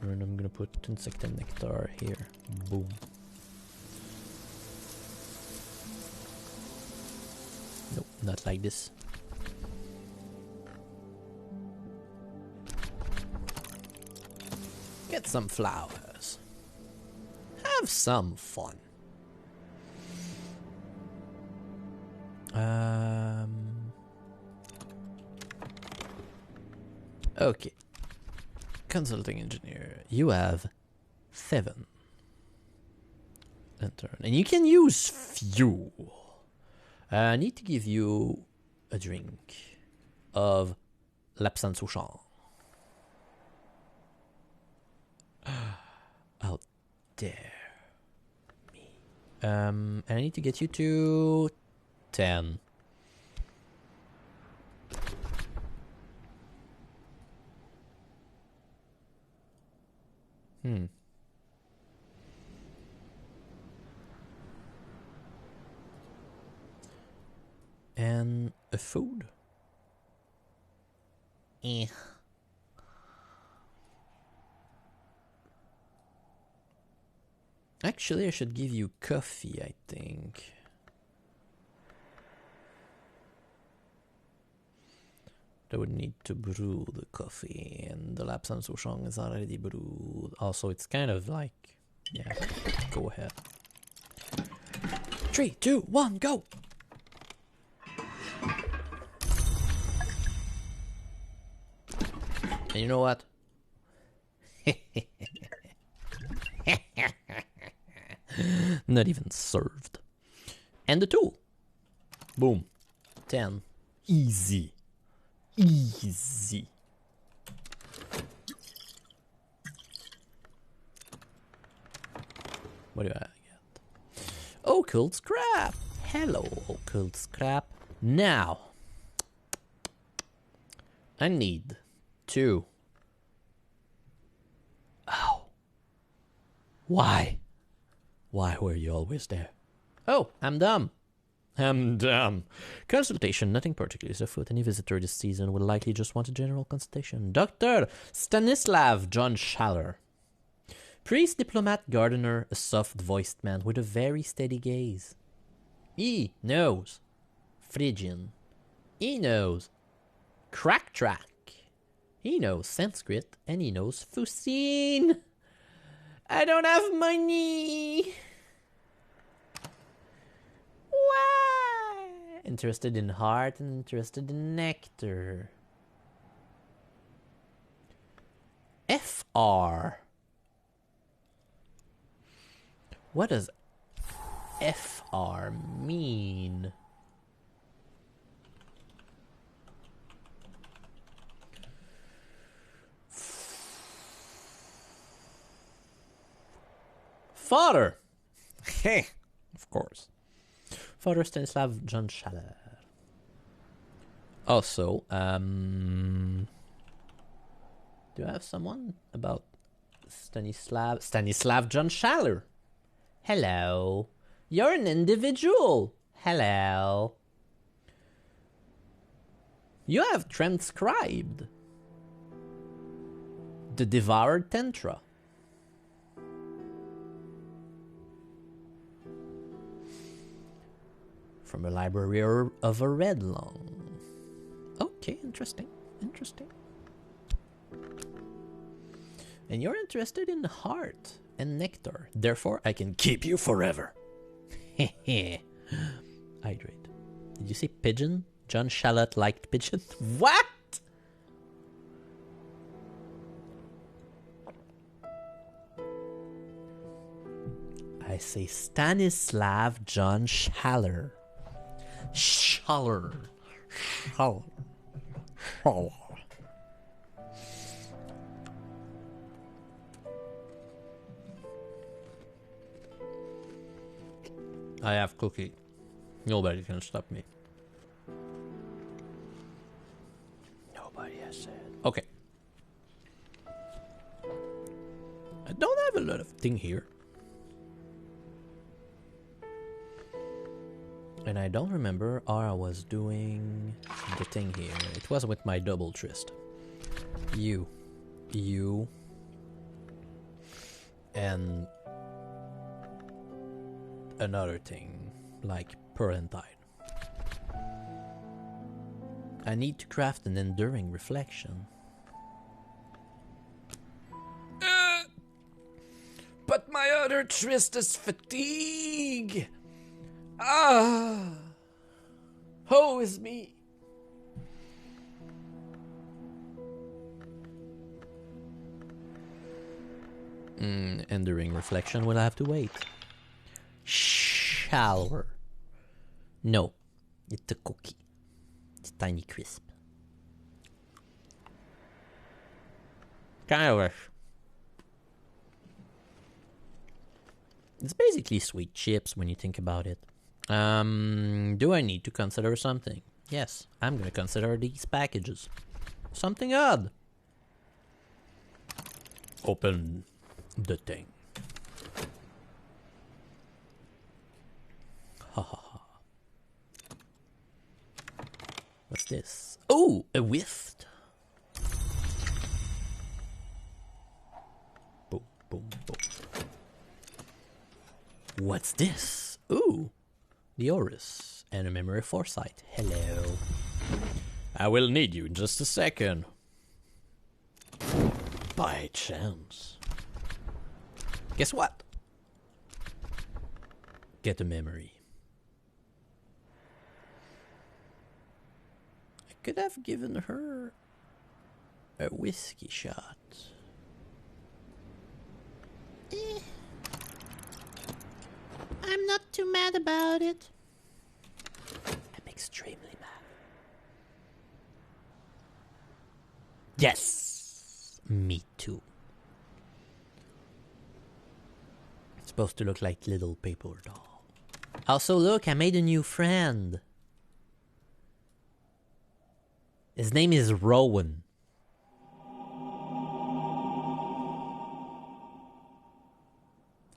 And I'm gonna put insect and nectar here. Boom. Nope, not like this. Get some flowers. Have some fun. Okay. Consulting engineer. You have 7. Enter. And you can use fuel. I need to give you a drink of l'absence au champ. How dare me. And I need to get you to 10. And a food? Actually, I should give you coffee, I think. I would need to brew the coffee, and the Lapsang Souchong is already brewed. Also, it's kind of like, yeah, go ahead. 3, 2, 1, go! And you know what? Not even served. And the tool. Boom. 10. Easy. Easy. What do I get? Occult scrap. Hello, occult scrap. Now, I need 2. Oh. Why? Why were you always there? Oh, I'm dumb. I'm dumb. Consultation, nothing particular is afoot. Any visitor this season will likely just want a general consultation. Dr. Stanislav John Schaller. Priest, diplomat, gardener, a soft-voiced man with a very steady gaze. He knows Phrygian. He knows Crack Track. He knows Sanskrit, and he knows Fusine. I don't have money. Why? Interested in heart and interested in nectar. FR. What does FR mean? Father. Hey, of course. Father Stanislav John Schaller. Also, do I have someone about Stanislav John Schaller? Hello. You're an individual. Hello. You have transcribed the Devoured Tantra. From a library of a red lung. Okay, interesting. Interesting. And you're interested in heart and nectar. Therefore, I can keep you forever. Hydrate. Did you say pigeon? John Shallot liked pigeon? What? I say Stanislav John Schaller. Schaller. Schaller. Schaller. I have cookie. Nobody can stop me. Nobody has said. Okay. I don't have a lot of thing here. And I don't remember how I was doing the thing here. It was with my double twist. You. And another thing, like Perlentine. I need to craft an enduring reflection. But my other twist is fatigue. Woe is me. Enduring reflection will have to wait. Shallower. No, it's a cookie. It's tiny crisp. Kind of wish. It's basically sweet chips when you think about it. Do I need to consider something? Yes, I'm gonna consider these packages. Something odd. Open the thing. Ha ha ha. What's this? Oh, a whiff. Boom, boom, boom. What's this? Ooh, the Oris and a memory foresight. Hello. I will need you in just a second. By chance. Guess what? Get a memory. I could have given her a whiskey shot. I'm not too mad about it. Supposed to look like little paper doll. Also, look, I made a new friend. His name is Rowan.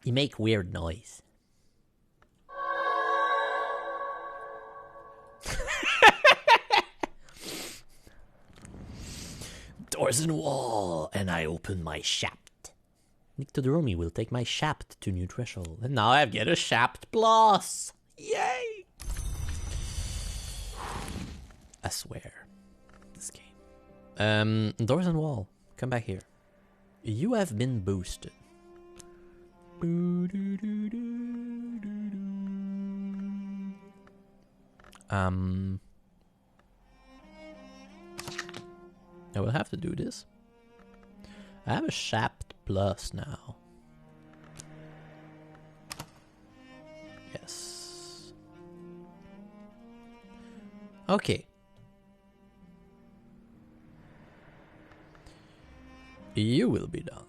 He make weird noise. Doors and wall, and I open my shaft. Nick to the room, he will take my shaft to new threshold. And now I get a shaft plus. Yay! I swear. This game. Doors and wall, come back here. You have been boosted. I will have to do this. I have a shaft plus now. Yes. Okay. You will be done.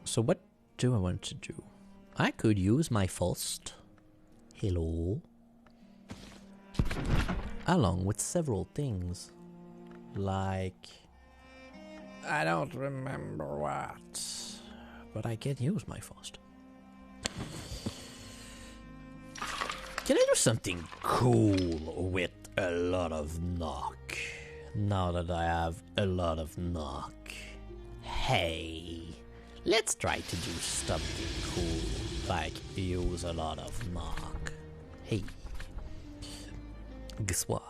So what do I want to do? I could use my first. Hello. Along with several things. Like, I don't remember what, but I can use my first. Can I do something cool with a lot of knock? Now that I have a lot of knock. Hey, let's try to do something cool, like use a lot of knock. Hey, guess what?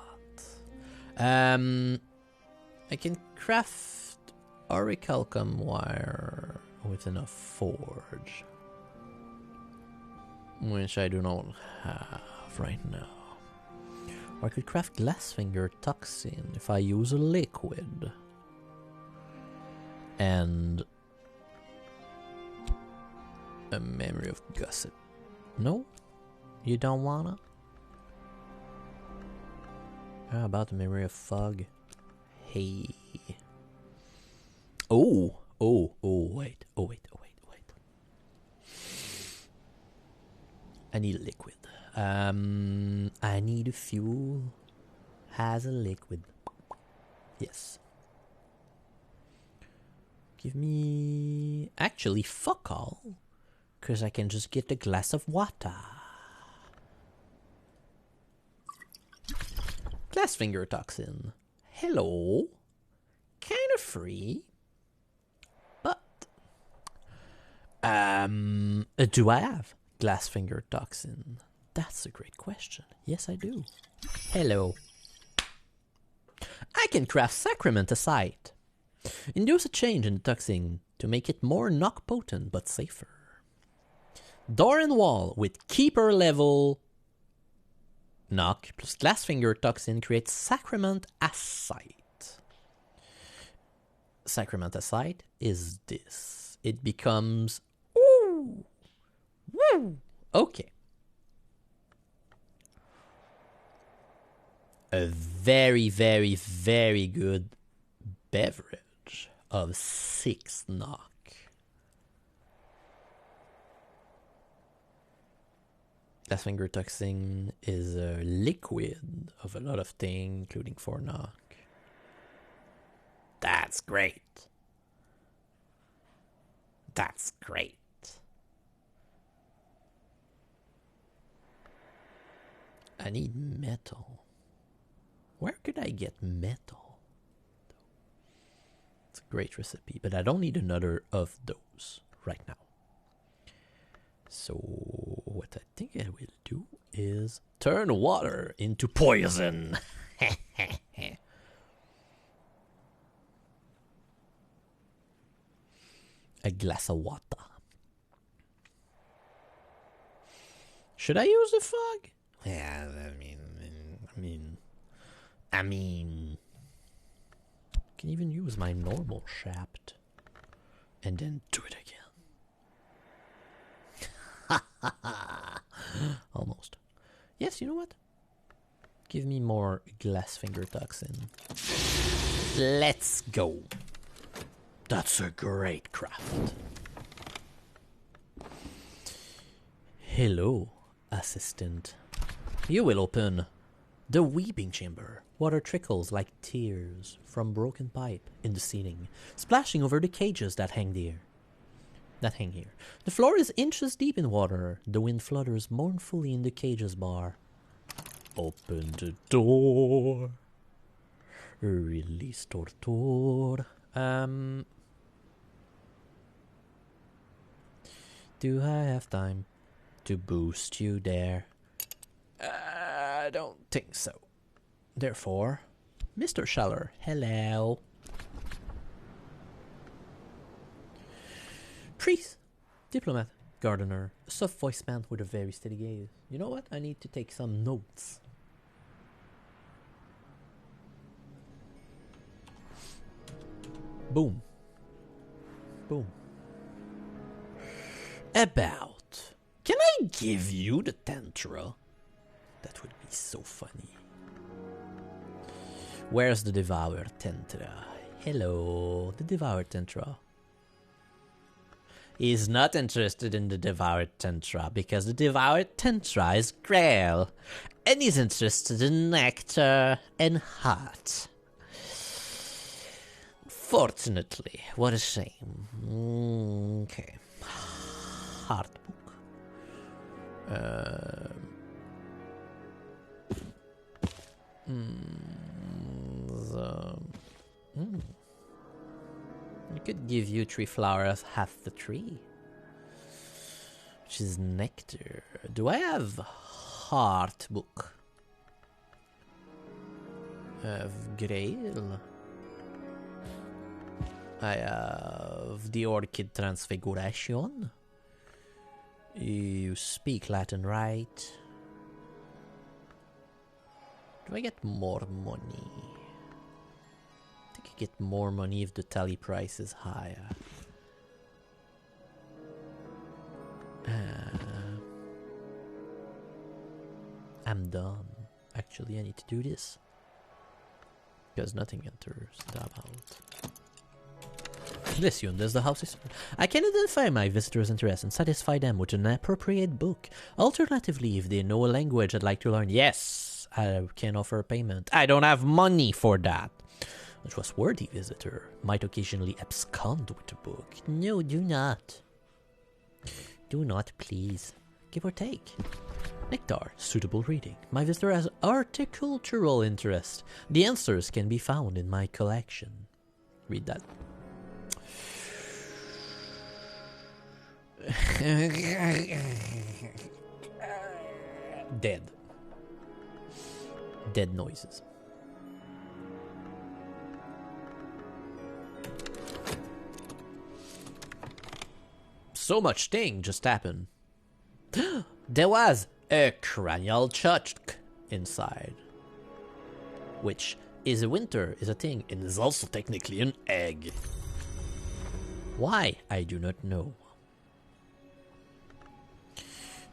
I can craft orichalcum wire with enough forge, which I do not have right now. Or I could craft glassfinger toxin if I use a liquid. And a memory of gusset. No? You don't wanna? How about the memory of fog? Hey. Oh, wait. I need a liquid. I need a fuel. Has a liquid. Yes. Give me... Actually, fuck all. Because I can just get a glass of water. Glassfinger toxin. Hello. Kind of free. But... do I have glassfinger toxin? That's a great question. Yes, I do. Hello. I can craft sacramentacite. Induce a change in the toxin to make it more knock potent but safer. Door and wall with keeper level knock plus glassfinger toxin creates sacramentacite. Sacramentacite is this. It becomes... Ooh! Woo! Okay. A very, very, very good beverage of 6 knock. Glassfinger toxin is a liquid of a lot of things, including 4 knock. That's great. That's great. I need metal. Where could I get metal? It's a great recipe, but I don't need another of those right now. So what I think I will do is turn water into poison. A glass of water. Should I use the fog? Yeah, I mean, can even use my normal shaft and then do it again. Almost. Yes, you know what? Give me more glassfinger toxin. Let's go. That's a great craft. Hello, assistant. You will open the weeping chamber. Water trickles like tears from broken pipe in the ceiling, splashing over the cages that hang here. The floor is inches deep in water. The wind flutters mournfully in the cage's bar. Open the door. Release Tortor. Do I have time to boost you there? I don't think so. Therefore, Mr. Scheller, hello. Priest, diplomat, gardener, a soft-voiced man with a very steady gaze. You know what? I need to take some notes. Boom. Boom. About. Can I give you the Tantra? That would be so funny. Where's the Devour Tantra? Hello, the Devour Tantra. He's not interested in the Devour Tantra because the Devour Tantra is Grail. And he's interested in nectar and heart. Fortunately, what a shame. Okay. Heart book. I could give you 3 flowers, half the tree. Which is nectar. Do I have heart book? I have Grail. I have the Orchid Transfiguration. You speak Latin, right? Do I get more money? I think I get more money if the tally price is higher. I'm done. Actually, I need to do this. Because nothing enters the amount. Listen, there's the house. I can identify my visitors' interest and satisfy them with an appropriate book. Alternatively, if they know a language I'd like to learn, yes, I can offer payment. I don't have money for that. A trustworthy visitor might occasionally abscond with a book. No, do not. Do not, please. Give or take. Nectar, suitable reading. My visitor has horticultural interest. The answers can be found in my collection. Read that. Dead. Dead noises. So much thing just happened. There was a cranial chutk inside. Which is a winter, is a thing, and is also technically an egg. Why? I do not know.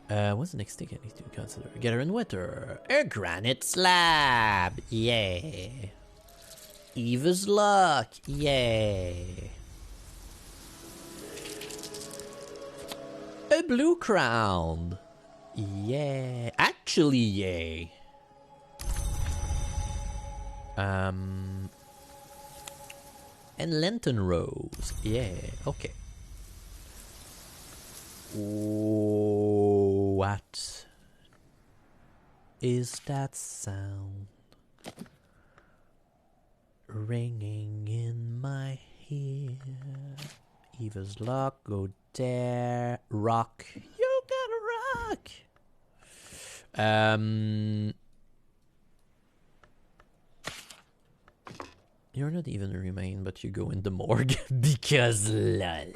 What's the next thing I need to consider? Gather in winter. A granite slab. Yay. Eva's luck. Yay. A blue crown. Yeah. Actually, yay. And lantern rose. Yeah. Okay. What is that sound ringing in my ear? Eva's luck, go there, rock. You gotta rock. You're not even a remain, but you go in the morgue because lol.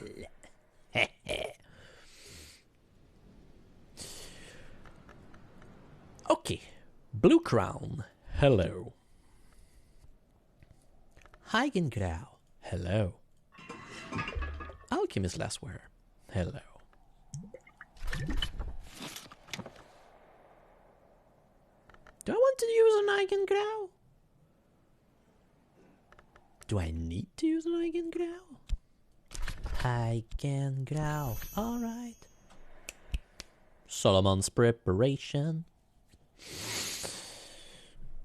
Okay, blue crown. Hello. Heigengrau. Hello. Alchemist Glassware. Hello. Do I want to use an Eigengrau? Do I need to use an Eigengrau? Eigengrau. Alright. Solomon's preparation.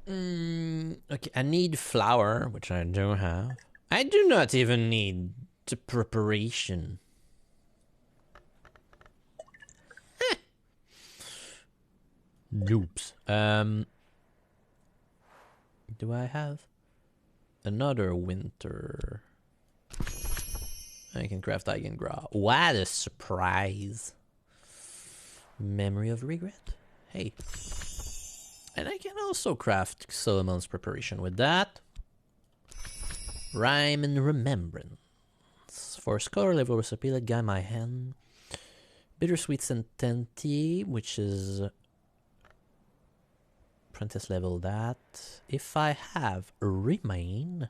Okay, I need flour, which I don't have. I do not even need the preparation. Noobs. Do I have another winter? I can craft Eigengra. What a surprise. Memory of regret. Hey. And I can also craft Solomon's preparation with that. Rhyme and remembrance. For scholar level recipe, let guide my hand. Bittersweet Sententi, which is apprentice level that. If I have remain,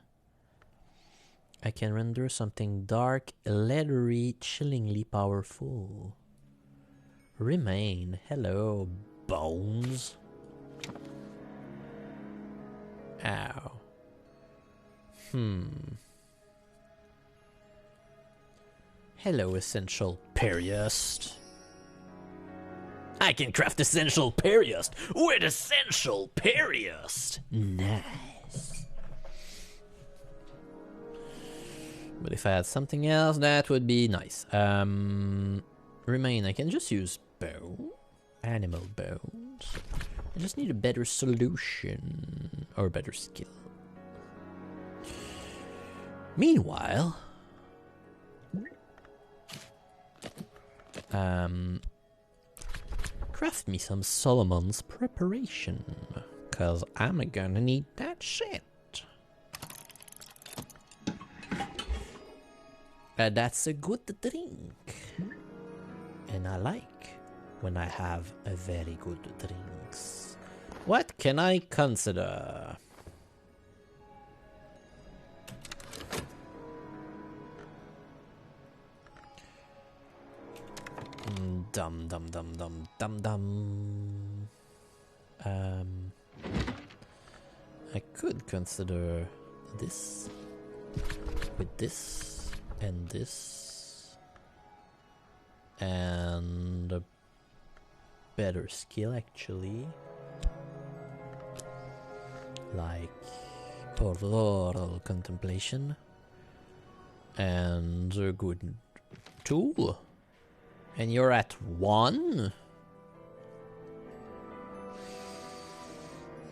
I can render something dark, leathery, chillingly powerful. Remain. Hello, bones. Ow. Hello, essential Periust. I can craft essential Periust with essential Periust. Nice. But if I had something else, that would be nice. Remain, I can just use bone. Animal bones. I just need a better solution. Or a better skill. Meanwhile... craft me some Solomon's preparation. Cause I'm gonna need that shit. That's a good drink. And I like when I have a very good drinks. What can I consider? Dum dum dum dum dum dum. I could consider this with this and this and a better skill actually, like auroral contemplation and a good tool. And you're at 1?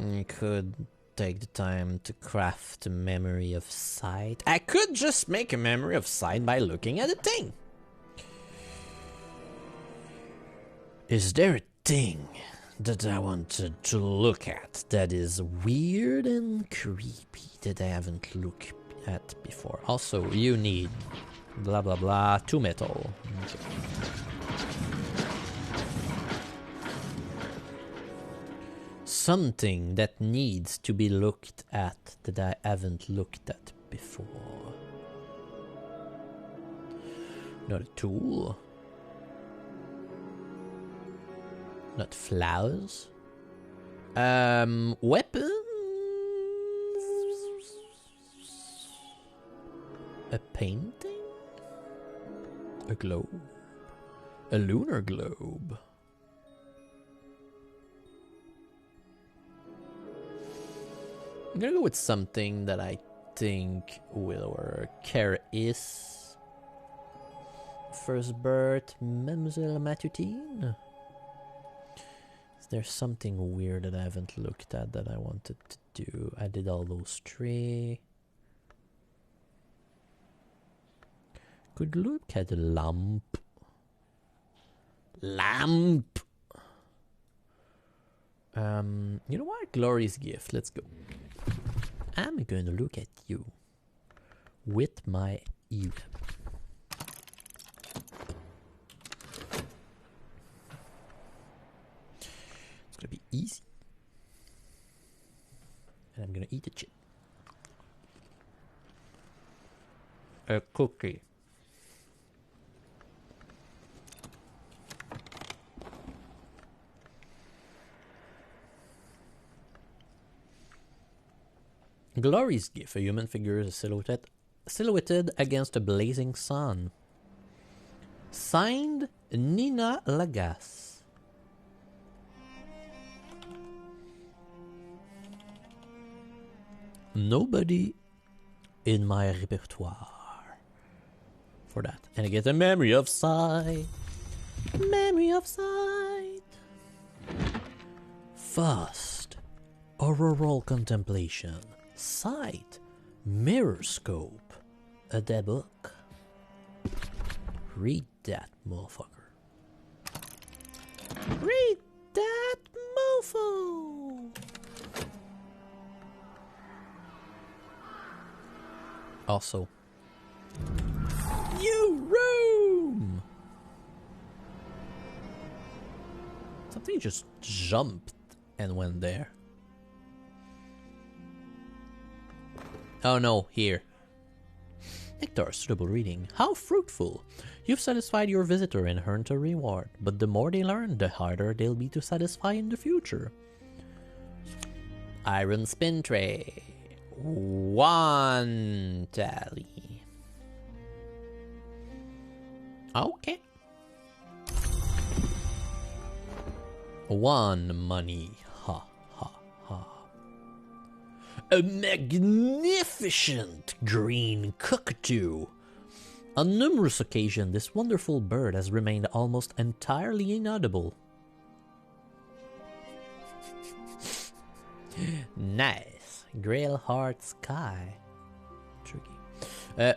You could take the time to craft a memory of sight. I could just make a memory of sight by looking at a thing. Is there a thing that I wanted to look at that is weird and creepy that I haven't looked at before? Also, you need blah blah blah 2 metal. Okay. Something that needs to be looked at that I haven't looked at before. Not a tool. Not flowers. Weapons. A painting. A globe. A lunar globe. I'm gonna go with something that I think will work. Care is first birth, Mademoiselle Matutine. Is there something weird that I haven't looked at that I wanted to do? I did all those 3. Could look at a lamp. Lamp. You know what? Glory's gift. Let's go. I'm going to look at you with my ear. It's going to be easy. And I'm going to eat a chip. A cookie. Glory's gift. A human figure is silhouetted against a blazing sun. Signed, Nina Lagasse. nobody in my repertoire for that. And I get a memory of sight. Memory of sight. First, auroral contemplation. Sight. Mirror scope. A dead book. Read that, motherfucker. Read that, mofo! Also, new room! Something just jumped and went there. Oh no, here. Nectar, suitable reading. How fruitful! You've satisfied your visitor and earned a reward, but the more they learn, the harder they'll be to satisfy in the future. Iron spin tray. 1 tally. Okay. 1 money. Ha ha ha. A magnificent green cockatoo. On numerous occasions, this wonderful bird has remained almost entirely inaudible. Nice. Grail Heart Sky. Tricky.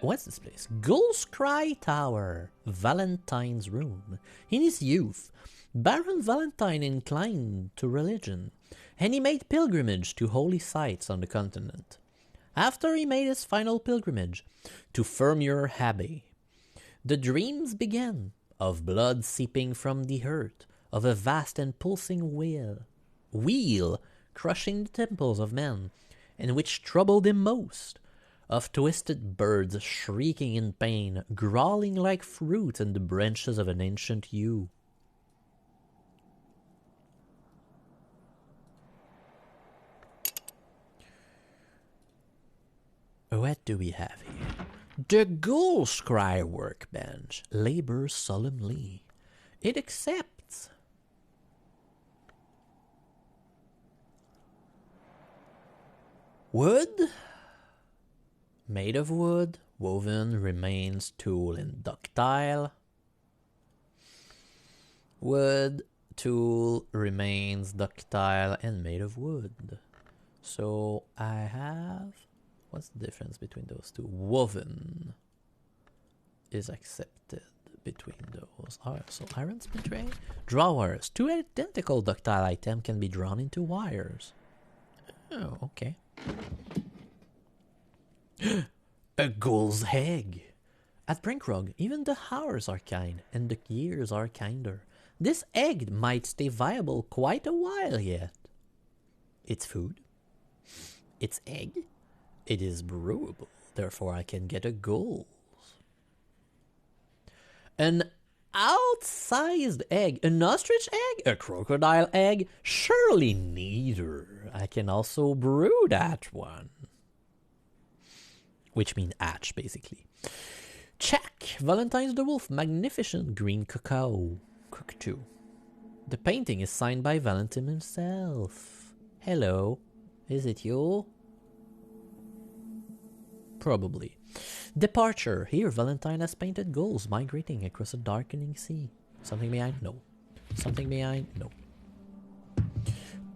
What's this place? Gull's Cry Tower. Valentine's Room. In his youth, Baron Valentine inclined to religion, and he made pilgrimage to holy sites on the continent. After he made his final pilgrimage to Fermure Abbey, the dreams began of blood seeping from the earth, of a vast and pulsing wheel crushing the temples of men, and which troubled him most, of twisted birds shrieking in pain, growling like fruit in the branches of an ancient yew. What do we have here? The Gull's Cry workbench labors solemnly. It accepts wood, made of wood, woven, remains, tool, and ductile. Wood, tool, remains, ductile, and made of wood. So I have... What's the difference between those two? Woven is accepted between those. Alright, so iron spin tray. Drawers. 2 identical ductile items can be drawn into wires. Oh, okay. A gull's egg. At Brinkrog, even the hours are kind, and the years are kinder. This egg might stay viable quite a while yet. It's food. It's egg. It is brewable, therefore I can get a gull's. An outsized egg, an ostrich egg, a crocodile egg? Surely neither. I can also brew that one. Which means hatch, basically. Check. Valentine's the Wolf, magnificent green cockatoo. The painting is signed by Valentine himself. Hello, is it you? Probably. Departure. Here, Valentine has painted gulls migrating across a darkening sea. Something behind? No. Something behind? No.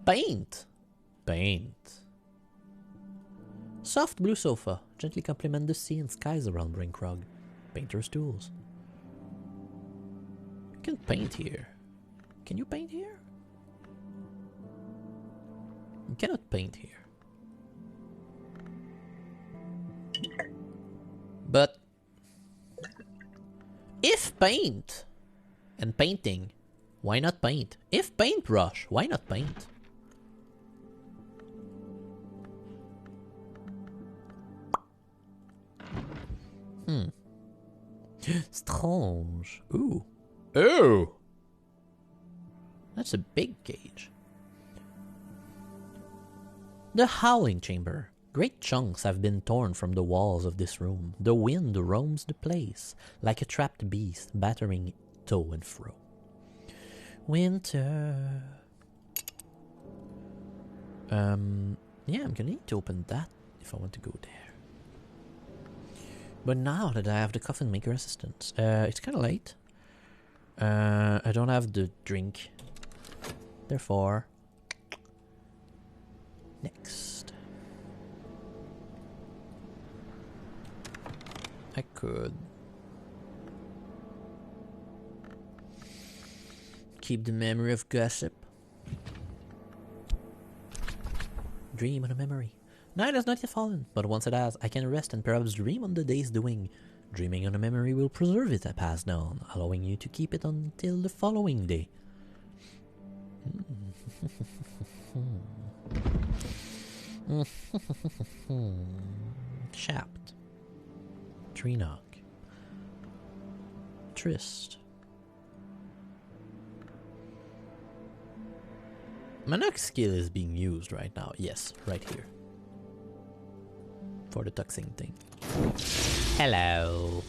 Paint. Paint. Soft blue sofa. Gently complement the sea and skies around Brinkrog. Painter's tools. You can paint here. Can you paint here? You cannot paint here. But if paint and painting, why not paint? If paintbrush, why not paint? Strange. Ooh. Oh! That's a big cage. The Howling Chamber. Great chunks have been torn from the walls of this room. The wind roams the place like a trapped beast, battering to and fro. Winter. Yeah, I'm gonna need to open that if I want to go there. But now that I have the coffin maker assistant, it's kind of late. I don't have the drink. Therefore, next. I could keep the memory of gossip. Dream on a memory. Night has not yet fallen, but once it has, I can rest and perhaps dream on the day's doing. Dreaming on a memory will preserve it past dawn, allowing you to keep it until the following day. Chapped. Tree knock. Trist. My knock skill is being used right now. Yes, right here. For the toxin thing. Hello.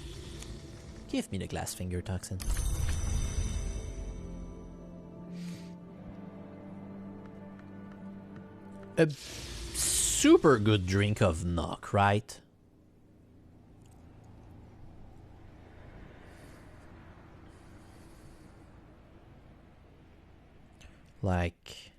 Give me the glass finger toxin. A super good drink of knock, right? Like...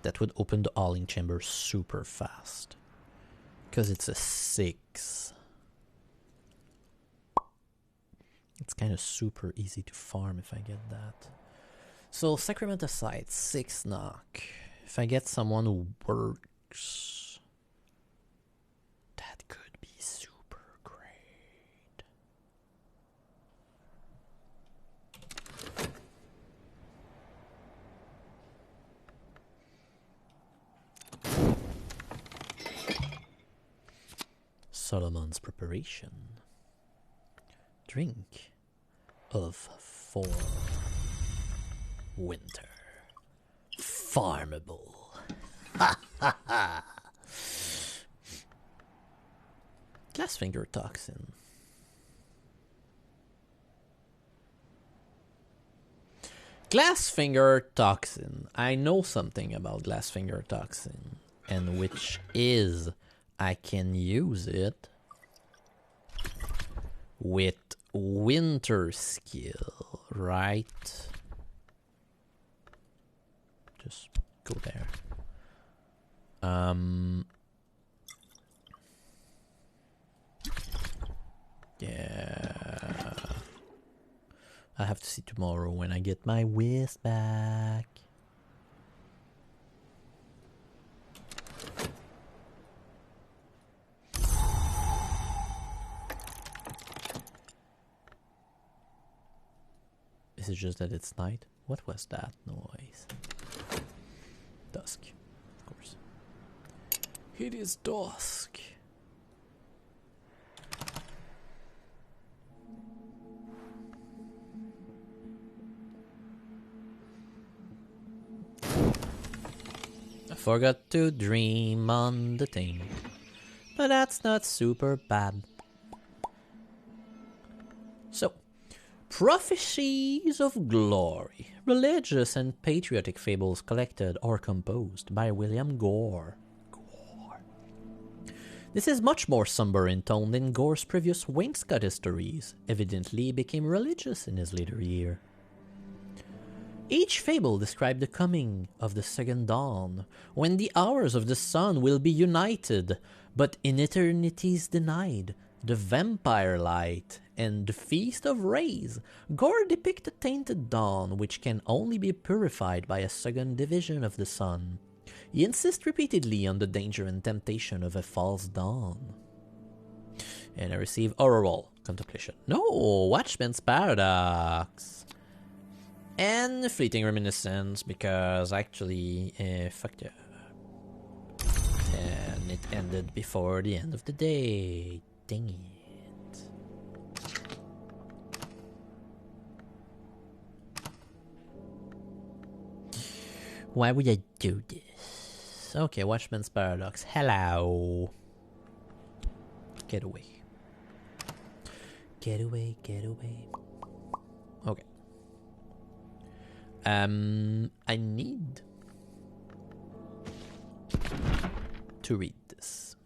that would open the Alling chamber super fast. Because it's a 6. It's kind of super easy to farm if I get that. So, Sacrament aside, 6 knock. If I get someone who works, that could be super great. Solomon's preparation. Drink of 4. Winter. Farmable. Ha ha ha. Glassfinger toxin. Glassfinger toxin. I know something about Glassfinger toxin, and which is I can use it with winter skill, right? Just go there. Yeah. I have to see tomorrow when I get my whisk back. Is it just that it's night? What was that noise? Dusk, of course. It is dusk. I forgot to dream on the thing, but that's not super bad. So, prophecies of glory, religious and patriotic fables collected or composed by William Gore. This is much more somber in tone than Gore's previous wainscot histories. Evidently he became religious in his later year. Each fable described the coming of the second dawn, when the hours of the sun will be united, but in eternities denied, the vampire light, and the feast of rays. Gore depicts a tainted dawn which can only be purified by a second division of the sun. He insists repeatedly on the danger and temptation of a false dawn. And I receive Auroral Contemplation. No, Watchman's Paradox. And Fleeting Reminiscence, because actually, fuck yeah. And it ended before the end of the day. Dang it. Why would I do this? Okay, Watchman's Paradox. Hello. Get away. get away, get away. Okay. I need to read this.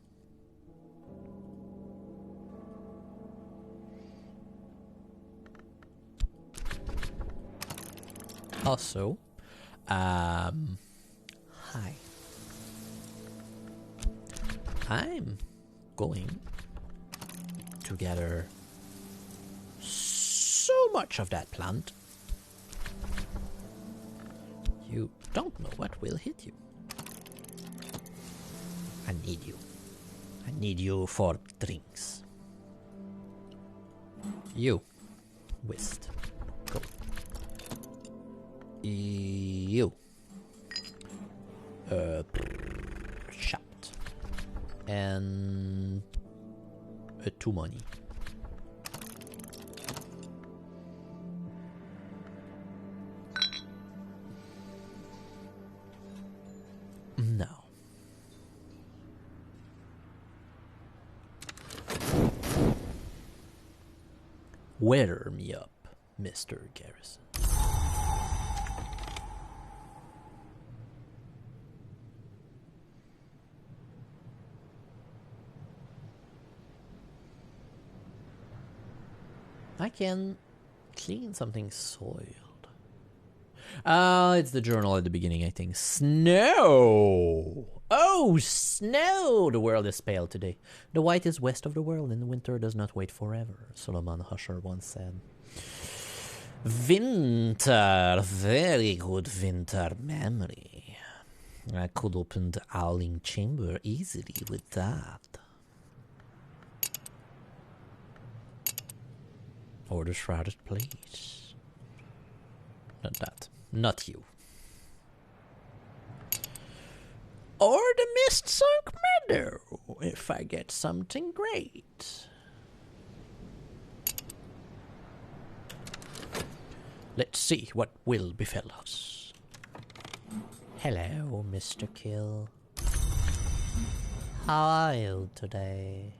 Also, hi. I'm going to gather so much of that plant. You don't know what will hit you. I need you. I need you for drinks. You, whist. Go. You. Shout. And 2 money. No. Weather me up, Mr. Garrison. I can clean something soiled. It's the journal at the beginning, I think. Snow! Oh, snow! The world is pale today. The white is west of the world, and the winter does not wait forever, Solomon Husher once said. Winter, very good winter memory. I could open the owling chamber easily with that. Or the shrouded place. Not that. Not you. Or the mist-sunk meadow, if I get something great. Let's see what will befell us. Hello, Mr. Kill. How are you today?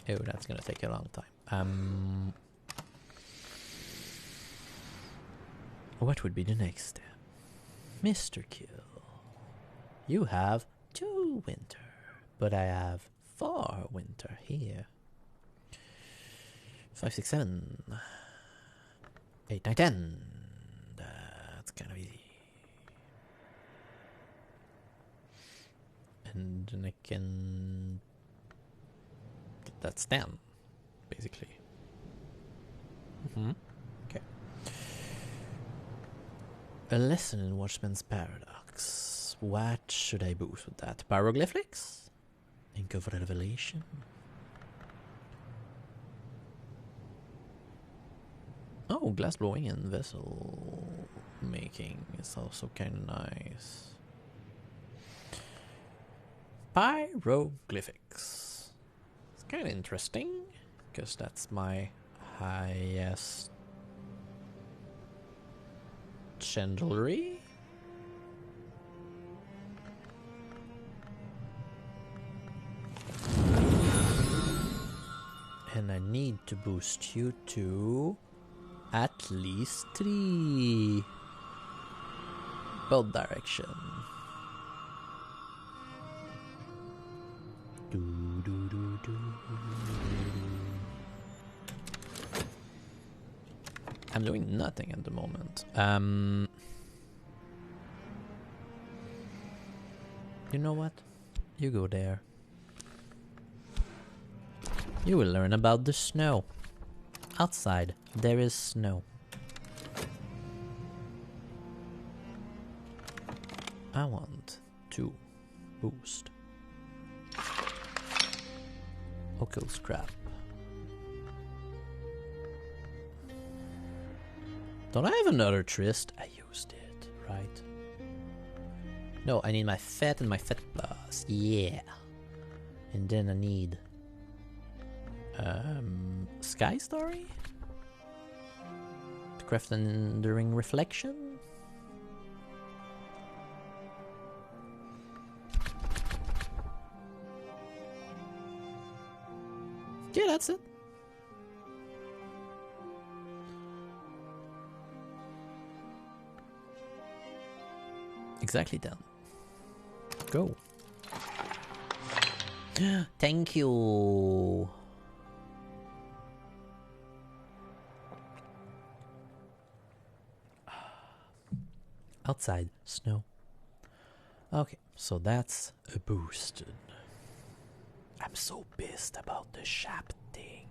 Oh, that's gonna take a long time. What would be the next step? Mr. Kill, you have 2 winter, but I have 4 winter here. 5, 6, 7, 8, 9, 10. That's kind of easy. And then I can... That's 10. Basically. Okay. A lesson in Watchman's Paradox. What should I boost with that? Pyroglyphics? Ink of Revelation? Oh, glass blowing and vessel making is also kind of nice. Pyroglyphics. It's kind of interesting, because that's my highest chandlery. And I need to boost you to at least 3. Both direction. I'm doing nothing at the moment. You know what? You go there. You will learn about the snow. Outside, there is snow. I want to boost Occult Scrap. Don't I have another Trist? I used it, right? No, I need my Fat and my Fat Plus. Yeah. And then I need Sky Story? To craft an Enduring Reflection? Yeah, that's it. exactly then. Go. Thank you. Outside, snow. Okay, so that's a boosted. I'm so pissed about the shap thing.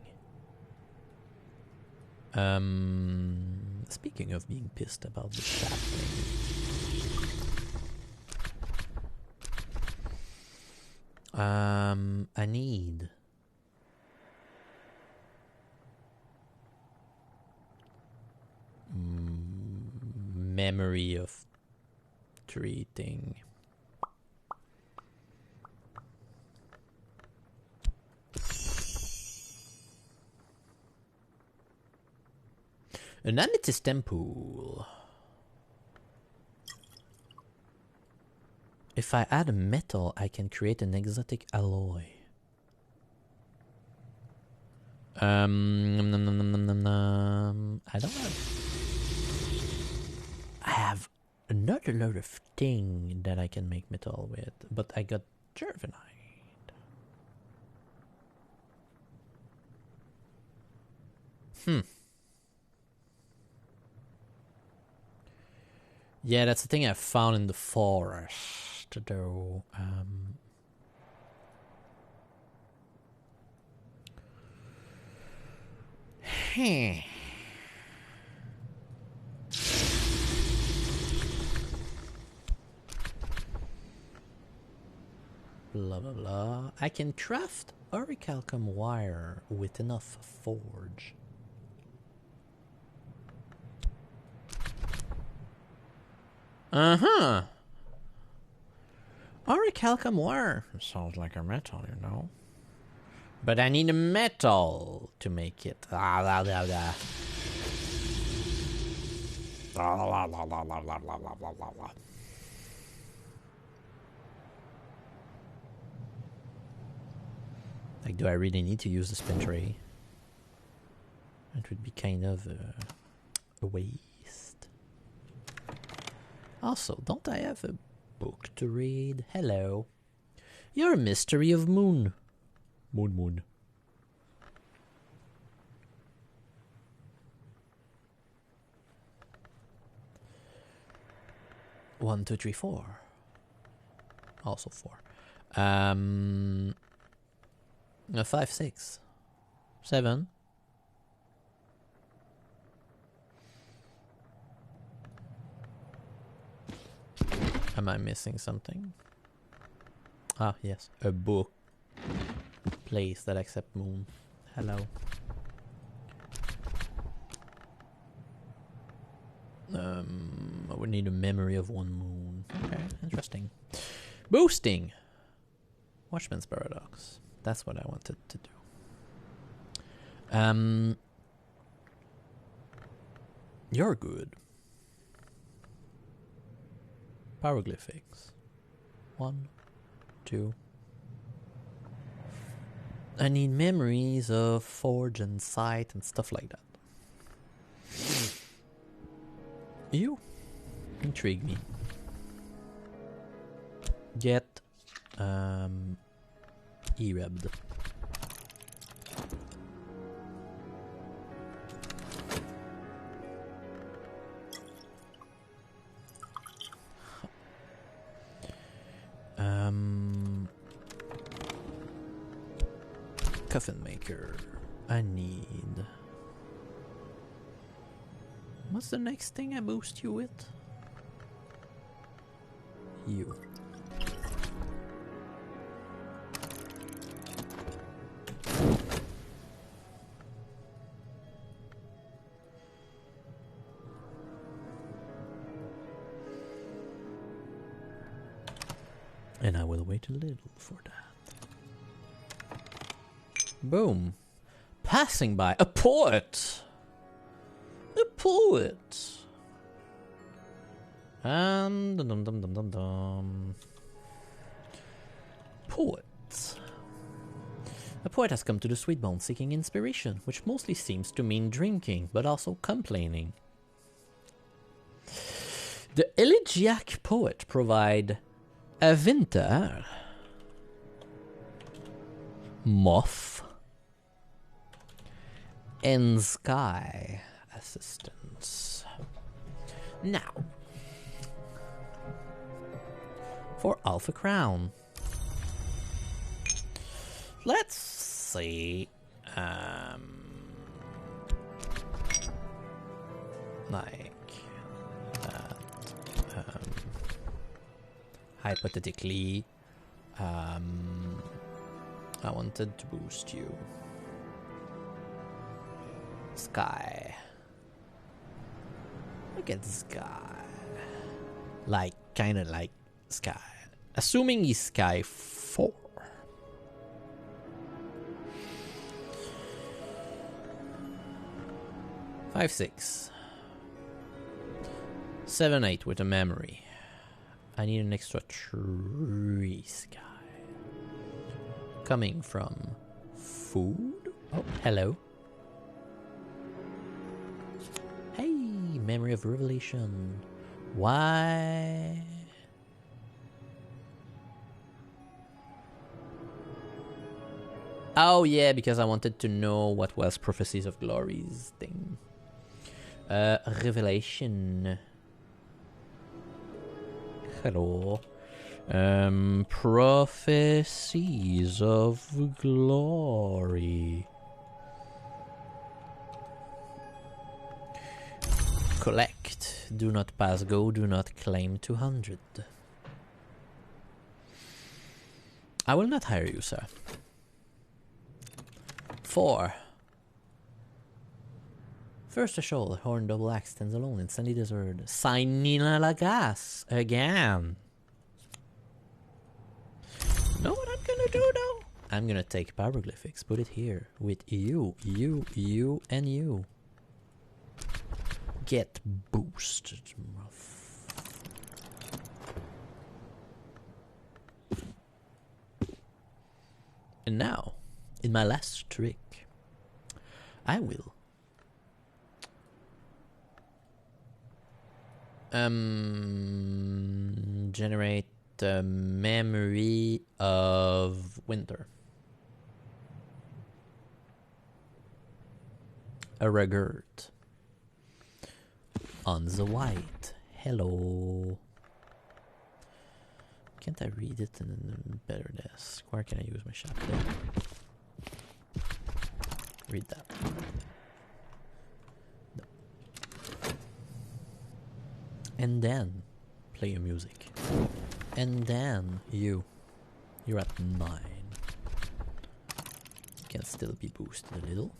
Speaking of being pissed about the shap thing. I need memory of treating. An amethyst temple. If I add a metal, I can create an exotic alloy. I don't have. I have another load of thing that I can make metal with, but I got Gervanite. Yeah, that's the thing I found in the forest, though. Blah blah blah. I can craft orichalcum wire with enough forge. Uh-huh. Orichalcum wire. Sounds like a metal, you know. But I need a metal to make it. Like, do I really need to use the spin tray? It would be kind of a waste. Also, don't I have a book to read? Hello. You're a mystery of moon. Moon. 1, 2, 3, 4. Also 4. 5, 6. 7. Am I missing something? Ah, yes. A book. Place that accept moon. Hello. I would need a memory of 1 moon. Okay, interesting. Boosting. Watchman's Paradox. That's what I wanted to do. You're good. Pyroglyphics. 1, 2. I need memories of forge and sight and stuff like that. You intrigue me. Get E-Rebbed. Coffin maker. I need. What's the next thing I boost you with? You. And I will wait a little for that. Boom. Passing by. A poet! A poet! And... Poet. A poet has come to the Sweet Bone seeking inspiration, which mostly seems to mean drinking, but also complaining. The elegiac poet provide a winter moth and sky assistance. Now, for Alpha Crown, let's see, like that, hypothetically, I wanted to boost you. Sky. Look at Sky. Like, kinda like Sky. Assuming he's Sky 4. Five, 6. 7, 8 with a memory. I need an extra 3 Sky. Coming from food? Oh, hello. Hey, memory of revelation. Why? Oh yeah, because I wanted to know what was Prophecies of Glory's thing. Revelation. Hello. Prophecies of Glory. Collect. Do not pass go. Do not claim 200. I will not hire you, sir. 4. First a shoal, horn double axe stands alone in sandy desert. Sinina Lagas again. Know what I'm gonna do though? I'm gonna take pyroglyphics, put it here with you, and you. Get boosted. And now, in my last trick, I will generate the memory of winter. A regard on the white. Hello. Can't I read it in a better desk? Where can I use my shop there? Read that. No. And then play your music. And then you're at 9. Can still be boosted a little.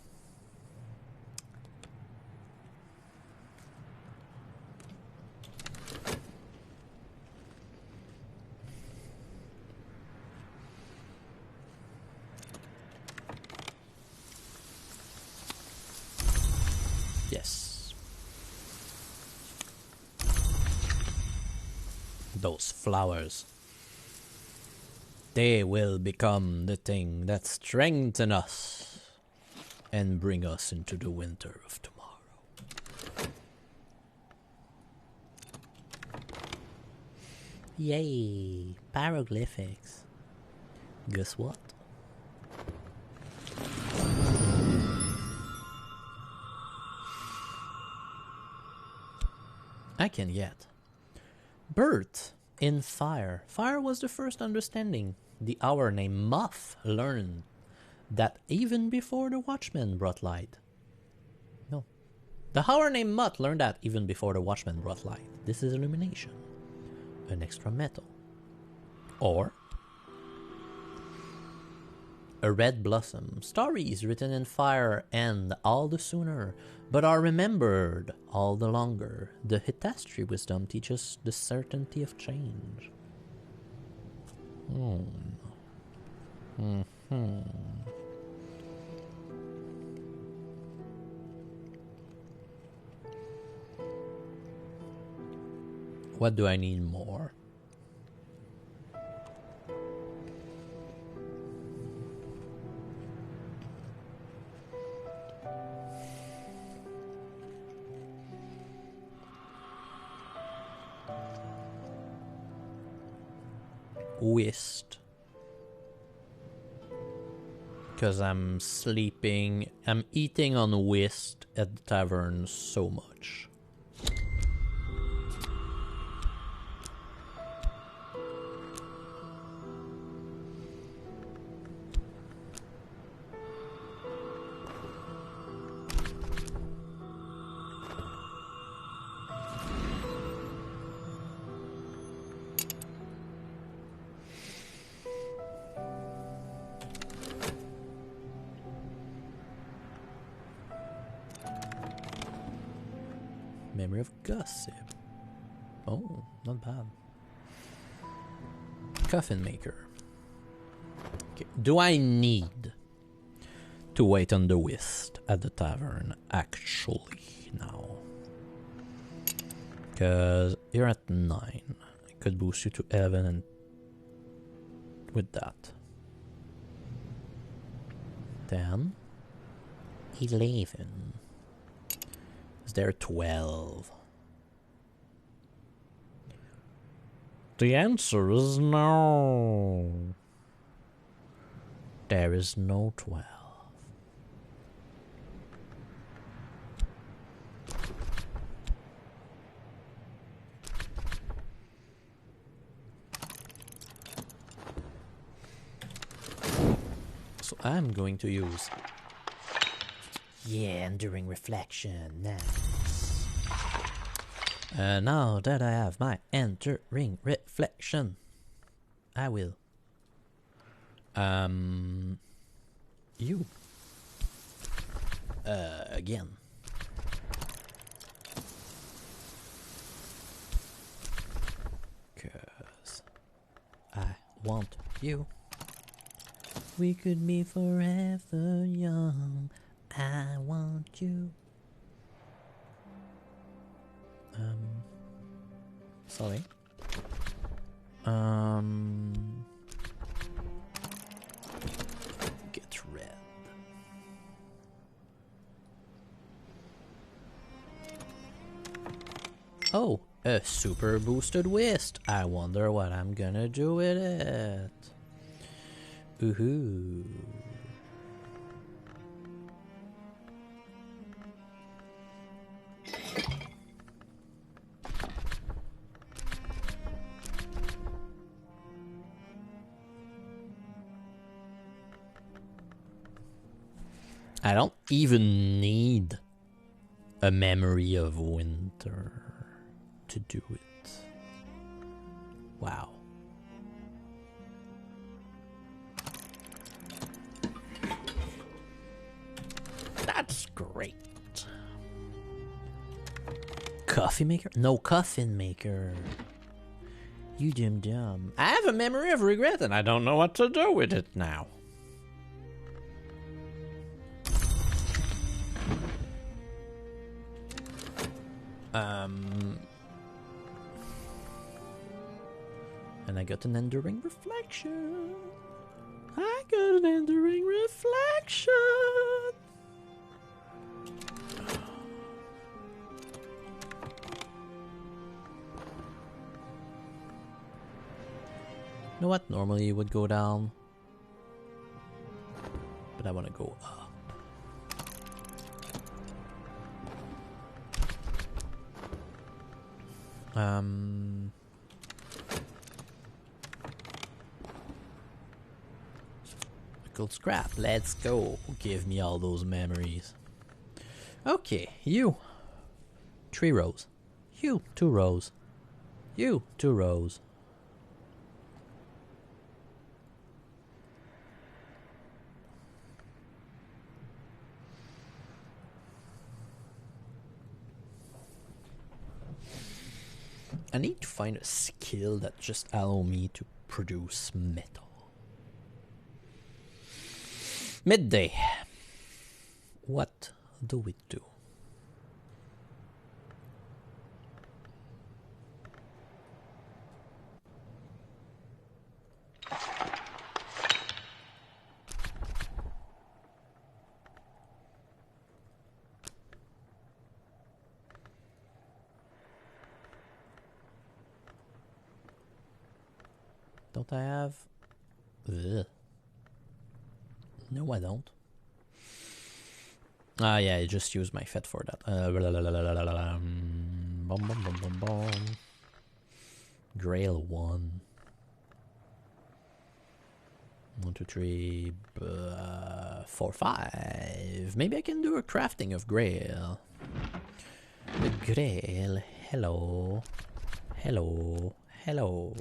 Yes. Those flowers. They will become the thing that strengthen us and bring us into the winter of tomorrow. Yay, pyroglyphics. Guess what? I can get birth in fire. Fire was the first understanding. The hour named Moth learned that even before the watchman brought light. No. The hour named Moth learned that even before the watchman brought light. This is illumination. An extra metal. Or a red blossom. Stories written in fire end all the sooner, but are remembered all the longer. The Hitastri wisdom teaches the certainty of change. What do I need more? whist. Because I'm sleeping, I'm eating on whist at the tavern so much. Memory of gossip. Oh, not bad. Coffin maker. Okay. Do I need to wait on the whist at the tavern actually now? Because you're at 9. I could boost you to 11 and with that. 10. 11. Is there 12? The answer is no. There is no 12. So I'm going to use... Yeah, enduring reflection. Nice. Now that I have my enduring reflection, I will. You. Again. Cause I want you. We could be forever young. I want you. Sorry. Get red. Oh, a super boosted whist. I wonder what I'm gonna do with it. Ooh. I don't even need a memory of winter to do it. Wow. That's great. Coffee maker? No coffin maker. You dumb. I have a memory of regret and I don't know what to do with it now. And I got an enduring reflection. I got an enduring reflection. You know what? Normally it would go down. But I want to go up. Pickled scrap, let's go. Give me all those memories. Okay, you. 3 rows. You, 2 rows. You, 2 rows. I need to find a skill that just allows me to produce metal. Midday. What do we do? Don't I have? Ugh. No, I don't. Ah, yeah, I just used my FET for that. Grail 1. 1, 2, 3, 4, 5. Maybe I can do a crafting of Grail. The Grail. Hello. Hello. Hello.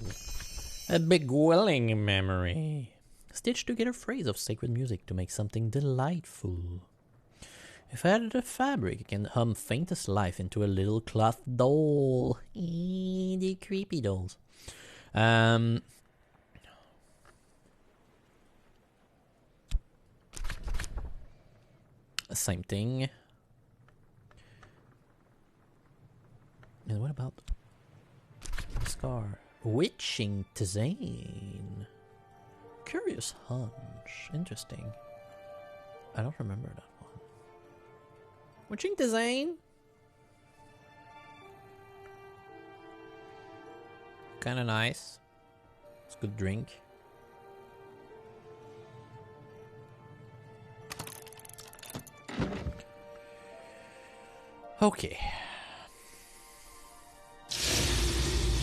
A begwelling memory. Stitch together phrase of sacred music to make something delightful. If I added a fabric, I can hum faintest life into a little cloth doll. The creepy dolls. Same thing. And what about the scar? Witching Tisane. Curious hunch. Interesting. I don't remember that one. Witching Tisane? Kinda nice. It's a good drink. Okay.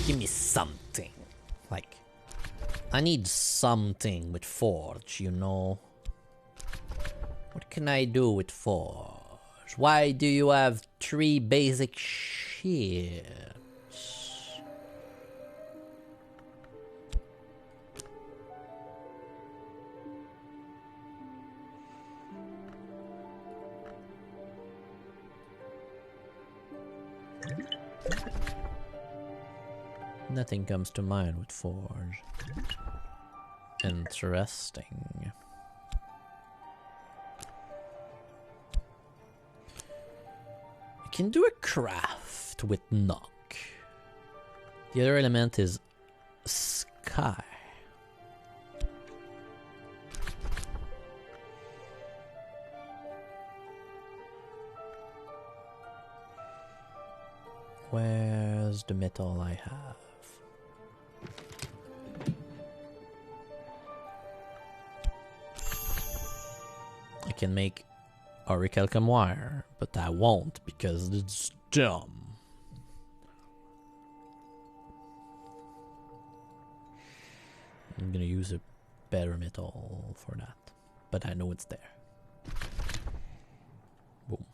Give me something. Like, I need something with Forge, you know? What can I do with Forge? Why do you have 3 basic shits? Nothing comes to mind with Forge. Interesting. I can do a craft with knock. The other element is sky. Where's the metal I have? I can make orichalcum wire, but I won't because it's dumb. I'm gonna use a better metal for that, but I know it's there. Boom.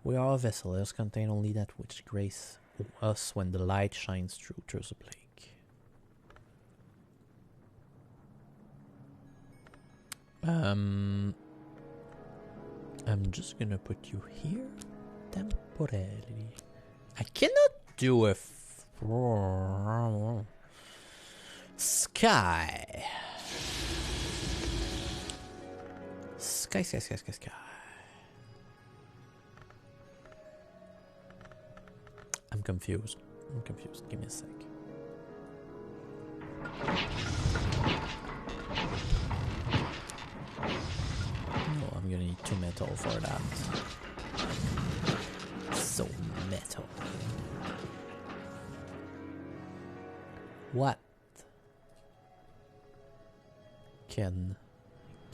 We are a vessel. Let us contain only that which grace us when the light shines through the plague. I'm just gonna put you here temporarily. I cannot do a sky. Sky. I'm confused. Give me a sec. Oh, I'm gonna need 2 metal for that. So metal. What can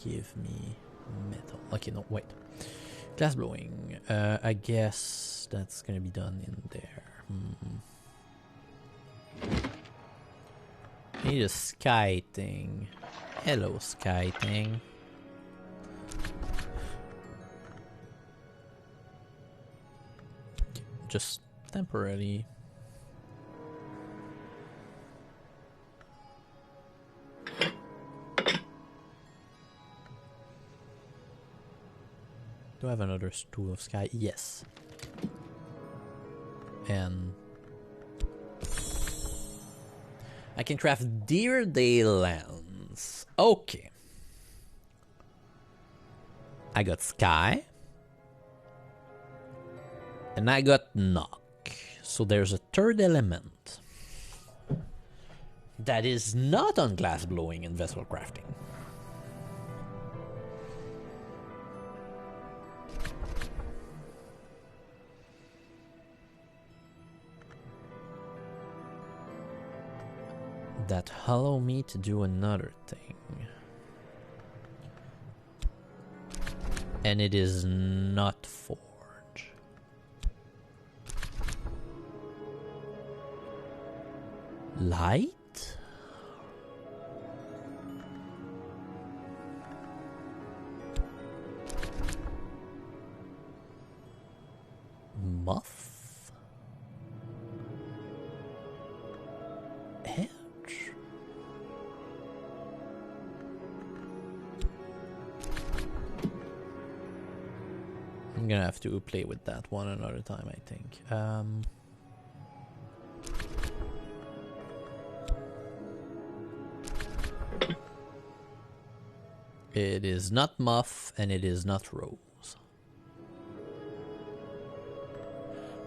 give me metal? Okay, no, wait. Glass blowing. I guess that's gonna be done in there. I need a sky thing. Hello, sky thing. Okay, just temporarily. Do I have another stool of sky? Yes. And I can craft Deer Day Lens. Okay. I got sky. And I got knock. So there's a third element that is not on glass blowing and vessel crafting. that allow me to do another thing. And it is not forge. Light? Muff? Edge? I'm gonna have to play with that one another time, I think. It is not muff and it is not rose.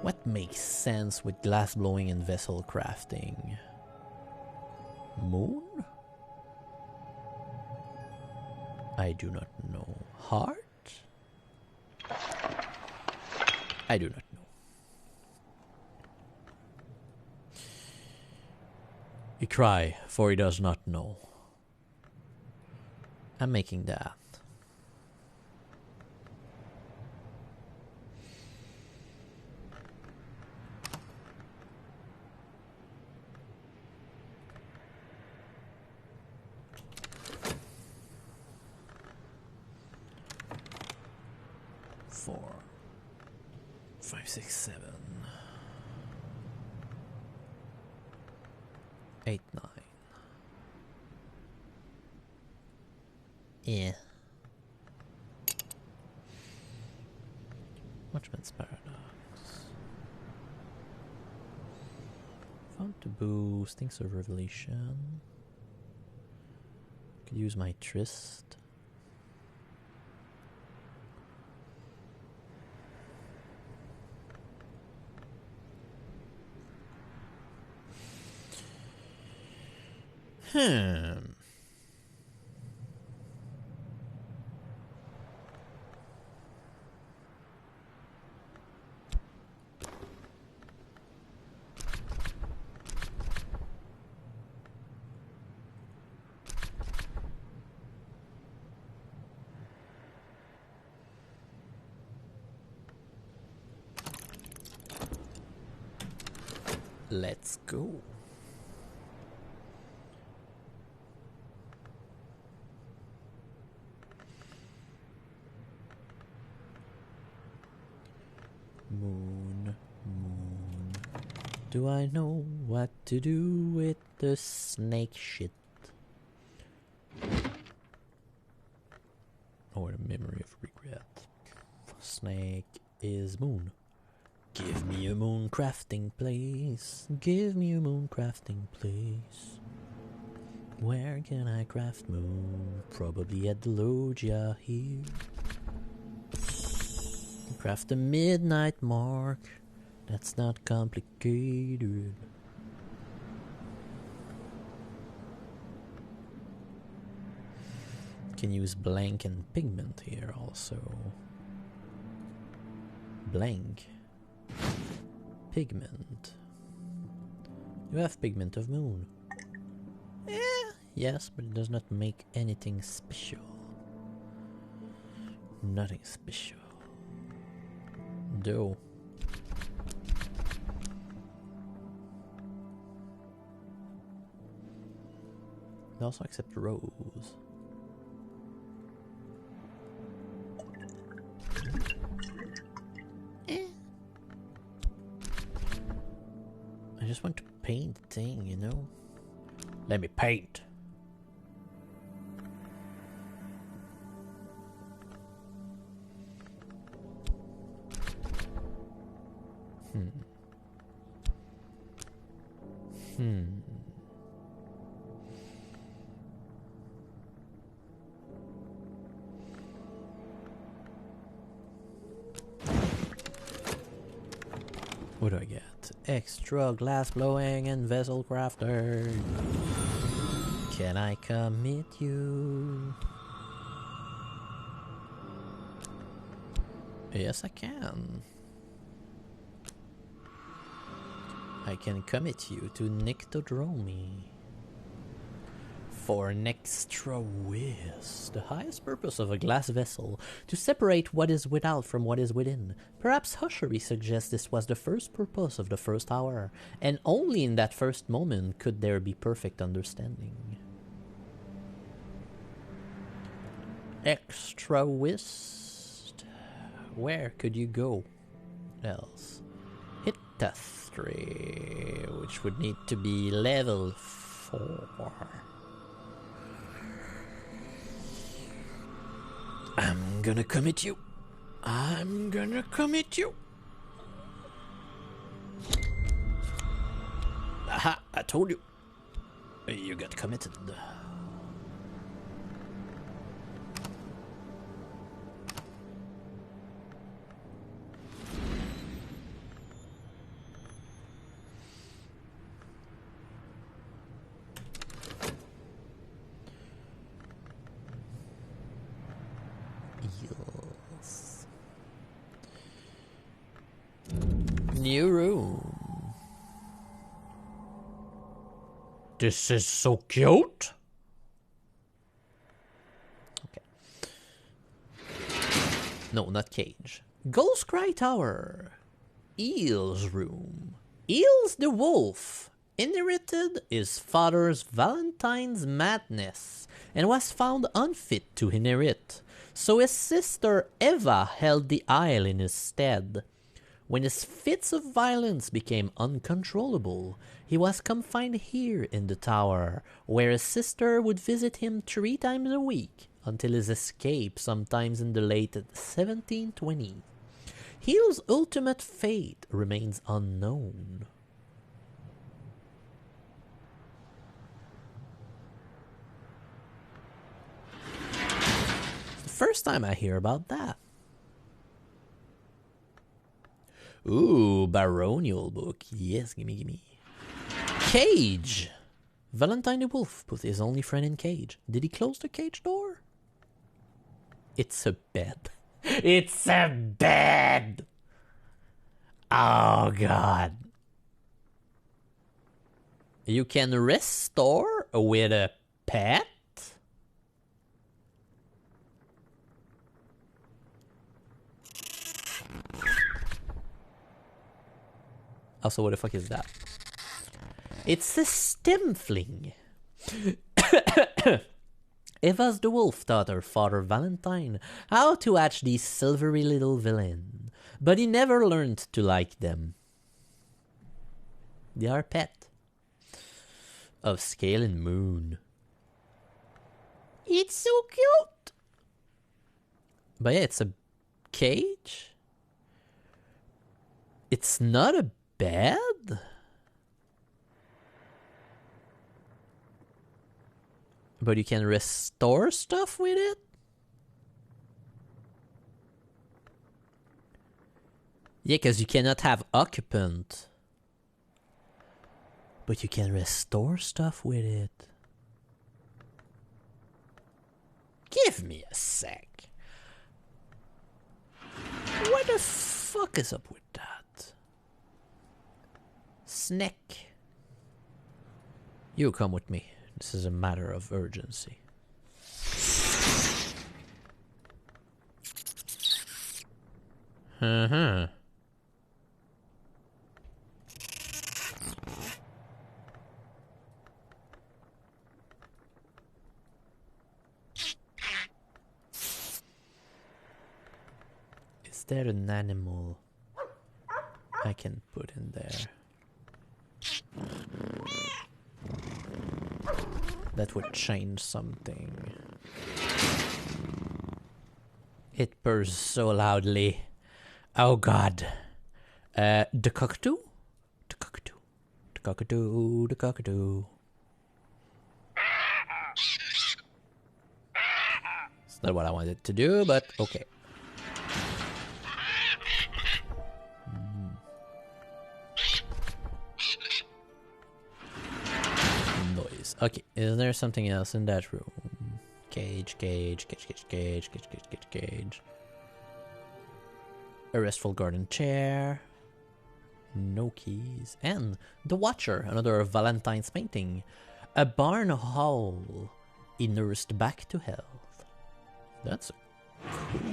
What makes sense with glass blowing and vessel crafting? Moon? I do not know. Heart? I do not know. He cry, for he does not know. I'm making that. Four, 5, 6, 7, 8, 9. Yeah. Watchman's Paradox. Found to boost Things of Revelation. Could use my Tryst. Let's go. Moon, moon. Do I know what to do with the snake shit? Or a memory of regret. Snake is moon. Give me a moon crafting place. Give me a moon crafting place. Where can I craft moon? Probably at the loggia here. Craft the midnight mark. That's not complicated. Can use blank and pigment here also. Blank. Pigment. You have pigment of moon. Yes, but it does not make anything special. Nothing special. Though. They also accept rose. I just want to paint the thing, you know? Let me paint. What do I get? Extra glass blowing and vessel crafter. Can I commit you? Yes, I can. I can commit you to Nyctodromy. for an extra whiz. The highest purpose of a glass vessel, to separate what is without from what is within. Perhaps Hushery suggests this was the first purpose of the first hour, and only in that first moment could there be perfect understanding. Extra whiz. Where could you go else? Hit a 3, which would need to be level 4. I'm gonna commit you. I'm gonna commit you. Aha, I told you. You got committed. New room. This is so cute. Okay. No, not cage. Ghost Cry Tower. Eel's room. Eels the wolf inherited his father's Valentine's madness and was found unfit to inherit. So his sister Eva held the isle in his stead. When his fits of violence became uncontrollable, he was confined here in the tower, where his sister would visit him 3 times a week until his escape sometimes in the late 1720s. Eel's ultimate fate remains unknown. It's the first time I hear about that. Ooh, baronial book. Yes, gimme. Cage. Valentine the Wolf put his only friend in cage. Did he close the cage door? It's a bed. It's a bed! Oh, God. You can restore with a pet? Also, what the fuck is that? It's a stemfling. Eva's the wolf taught her father Valentine how to hatch these silvery little villains, but he never learned to like them. They are pet of Scale and Moon. It's so cute. But yeah, it's a cage. It's not a bed? But you can restore stuff with it? Yeah, because you cannot have occupant. But you can restore stuff with it. Give me a sec. What the fuck is up with that? Snack. You come with me. This is a matter of urgency. Uh-huh. Is there an animal I can put in there? That would change something. It purrs so loudly. Oh God. The cockatoo? The cockatoo. The cockatoo. The cockatoo. It's not what I wanted to do, but okay. Okay, is there something else in that room? Cage. A restful garden chair. No keys. And The Watcher, another Valentine's painting. A barn howl nursed back to health. That's cool.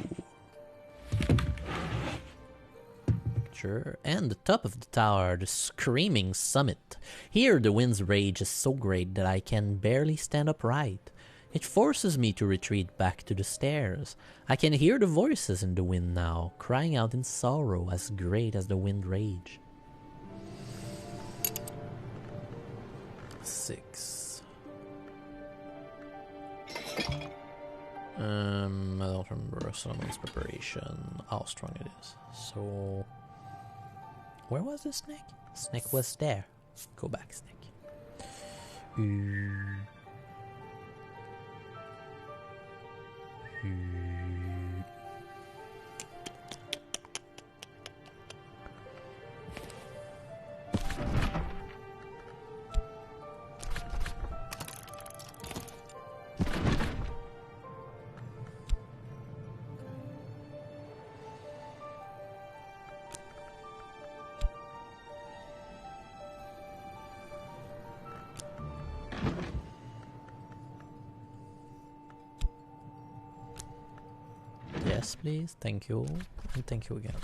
Sure. And the top of the tower, the screaming summit. Here the wind's rage is so great that I can barely stand upright. It forces me to retreat back to the stairs. I can hear the voices in the wind now, crying out in sorrow as great as the wind rage. 6. I don't remember Solomon's preparation, how strong it is. So, where was the snake? Snake was there. Go back, snake. Yes, please. Thank you. And thank you again.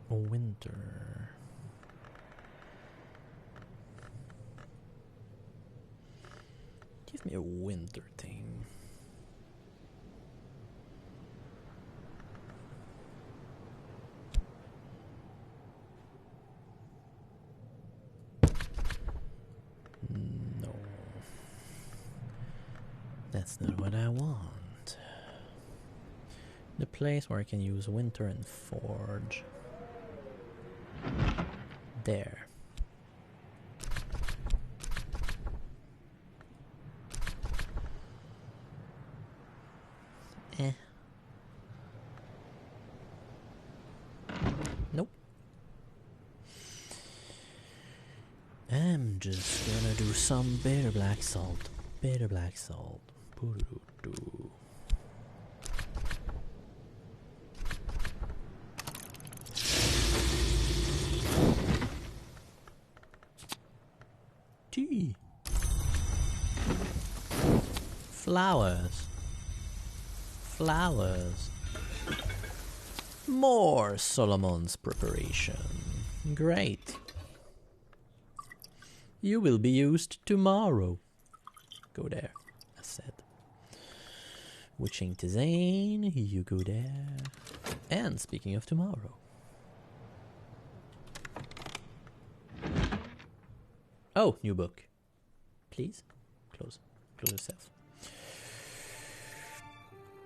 Winter. Give me a winter thing. No. That's not what I want. The place where I can use winter and forge. There. Nope. I'm just gonna do some bitter black salt. Bitter black salt. Boo-doo-doo. Tea. Flowers. Flowers. More Solomon's preparation. Great. You will be used tomorrow. Go there, I said. Witching Tisane, you go there. And speaking of tomorrow. Oh, new book. Please, close yourself.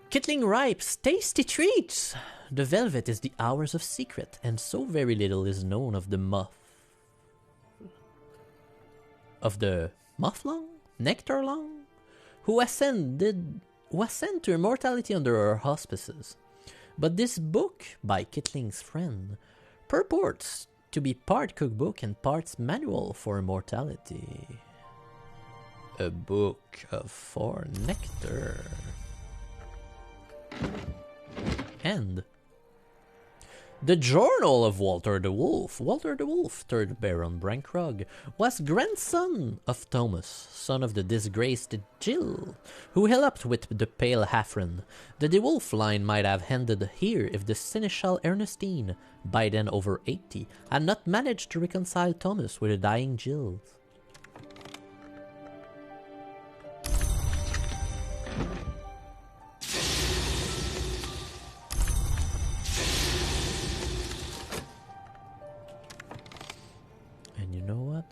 Kittling Ripe's Tasty Treats! The velvet is the hours of secret, and so very little is known of the Mufflong? Nectarlong? Who ascended to immortality under her auspices. But this book, by Kittling's friend, purports to be part cookbook and parts manual for immortality. A book of 4 nectar. And The Journal of Walter the Wolf. Walter the Wolf, 3rd Baron Brankrug, was grandson of Thomas, son of the disgraced Jill, who helped with the Pale Haffren. The De Wolf line might have ended here if the Seneschal Ernestine, by then over 80, had not managed to reconcile Thomas with a dying Jill. You know what?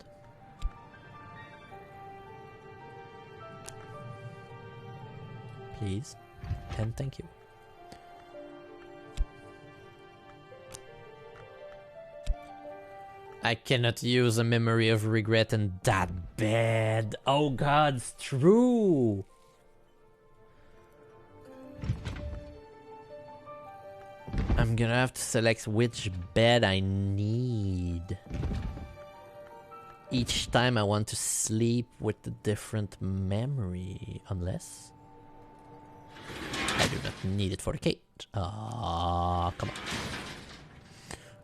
Please and thank you. I cannot use a memory of regret in that bad. Oh god, it's true. I'm gonna have to select which bed I need. Each time I want to sleep with a different memory, unless I do not need it for the cage. Ah, come on.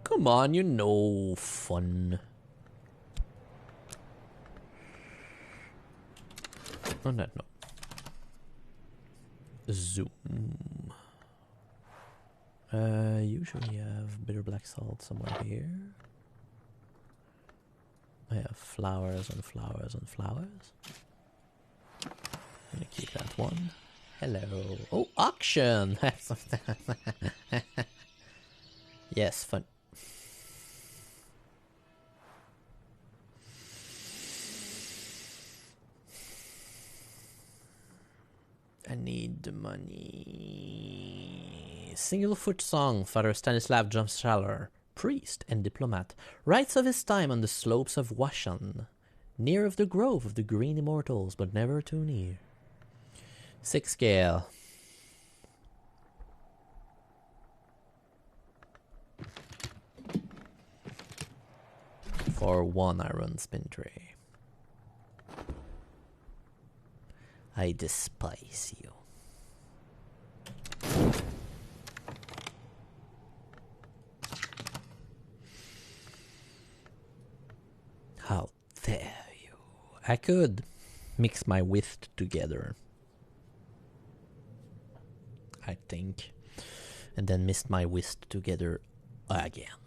Come on, you know, fun. On that note, zoom. Usually I have bitter black salt somewhere here. I have flowers and flowers and flowers. I'm gonna keep that one. Hello. Oh, auction! Yes, fun. I need the money. Singlefoot song, Father Stanislav Jomschaller, priest and diplomat, writes of his time on the slopes of Washan, near of the grove of the green immortals, but never too near. 6 scale. For 1 iron spin tray. I despise you. How dare you? I could mix my whist together, I think, and then mix my whist together again.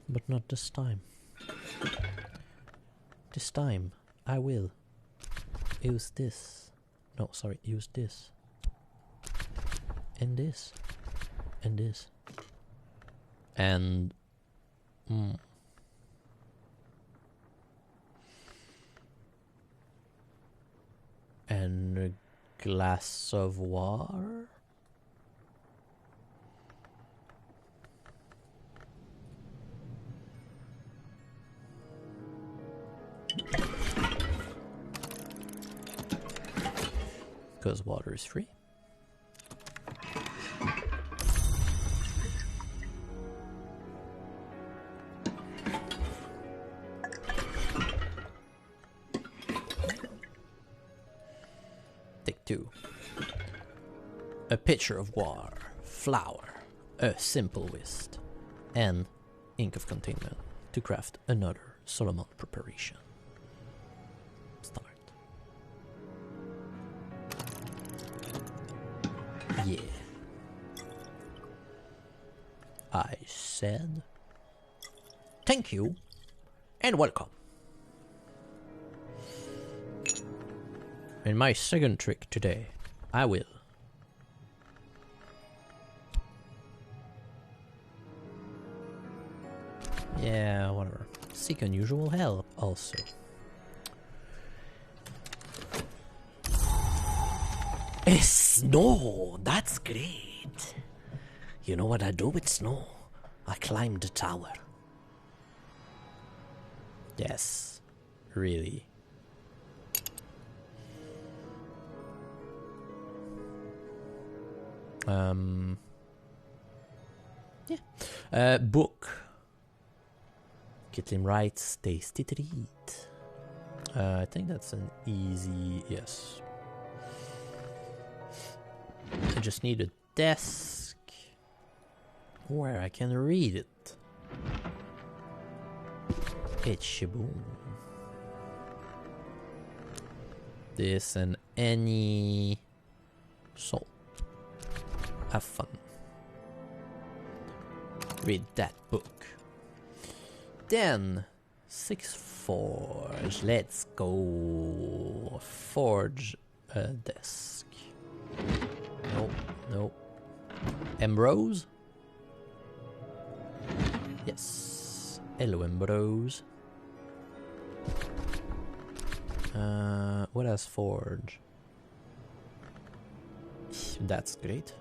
But not this time. This time I will use this. No, sorry, use this. And this. And this. And and a glass of water. Because water is free. Take 2. A pitcher of water, flour, a simple whist, and ink of containment to craft another Solomon preparation. Start. Yeah. I said thank you and welcome. In my second trick today, I will whatever. Seek unusual help also. Snow, that's great. You know what I do with snow? I climb the tower. Yes, really. Book. Kitlim writes tasty treat. I think that's an easy yes. I just need a desk where I can read it. It's shaboom. This and any soul. Have fun. Read that book. Then 6 forge. Let's go. Forge a desk. Nope, nope. Ambrose? Yes. Hello, Ambrose. What else forge? That's great.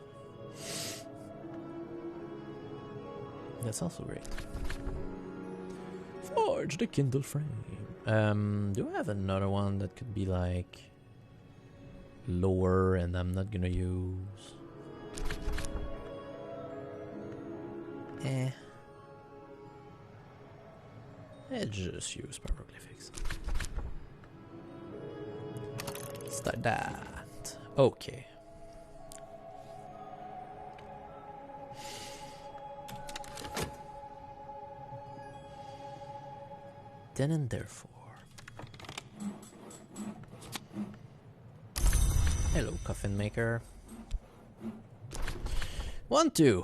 That's also great. Forge the Kindle frame. Do I have another one that could be like lower and I'm not gonna use? Let's just use pyroglyphics. Start that. Okay. Then and therefore. Hello, coffin maker. 1, 2,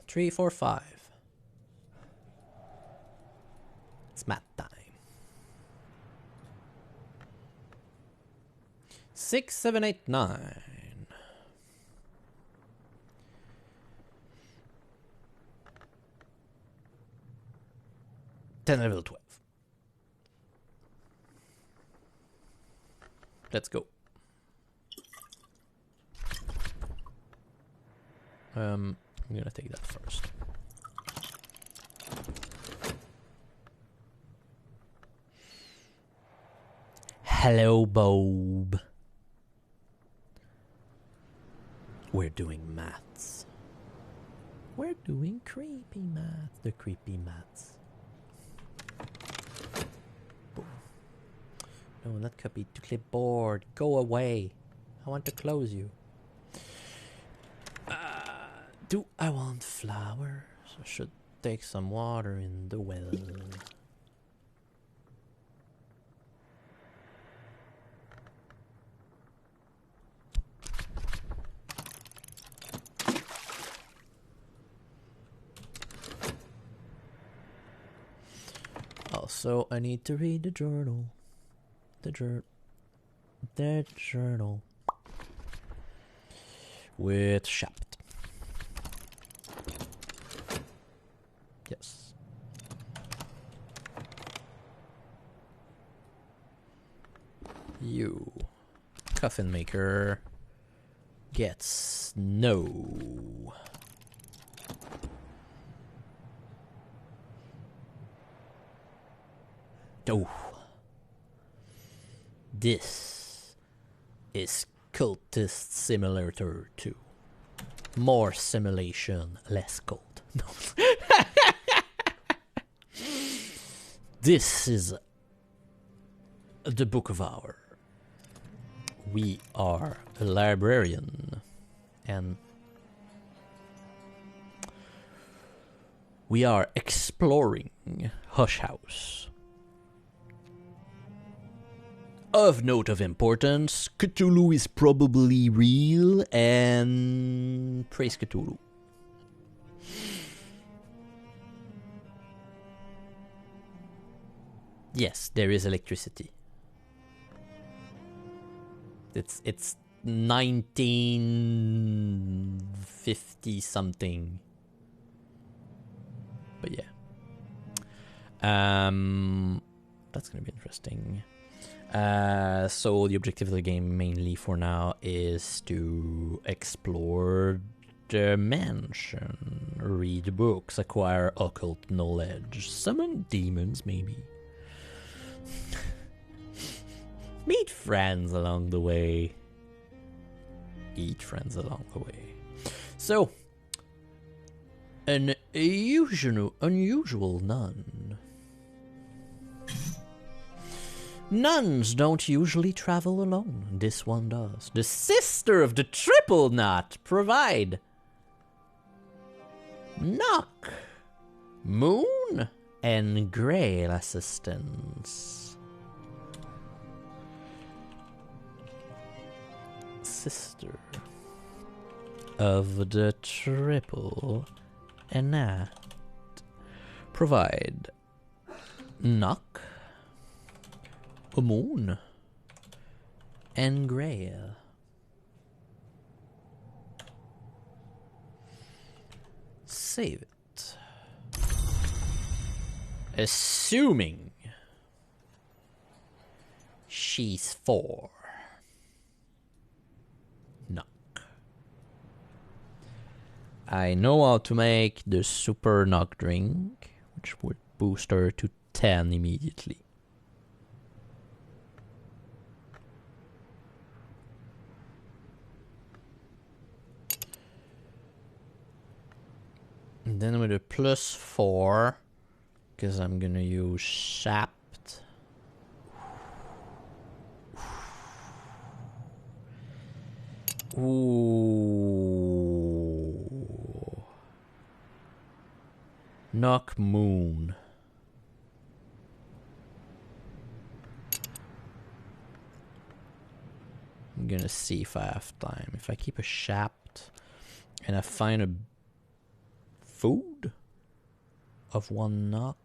3, 4, 5. It's math time. 6, 7, 8, 9. Then level 12. Let's go. I'm gonna take that first. Hello, Bob. We're doing maths. We're doing creepy maths. The creepy maths. Boom. No, not copy to clipboard. Go away. I want to close you. Do I want flowers? I should take some water in the well. Also, I need to read the journal. The journal. With Shapt. Yes. You, coffin maker, gets no. Oh. This is cultist simulator 2. More simulation, less cult. No. This is the Book of Hour. We are a librarian and we are exploring Hush House. Of note of importance, Cthulhu is probably real and praise Cthulhu. Yes, there is electricity. It's 1950 something. But yeah. That's gonna be interesting. So the objective of the game mainly for now is to explore the mansion, read books, acquire occult knowledge, summon demons maybe. Meet friends along the way. Eat friends along the way. So, an unusual nun. Nuns don't usually travel alone. This one does. The sister of the triple knot provide Knock, Moon, and Grail assistance. Sister of the triple knot provide Knock, a Moon, and Grail. Save it. Assuming she's 4. Knock. I know how to make the super knock drink, which would boost her to 10 immediately. And then with a +4, because I'm gonna use Shapt. Ooh. Knock Moon. I'm gonna see if I have time. If I keep a Shapt and I find a food of 1 knock.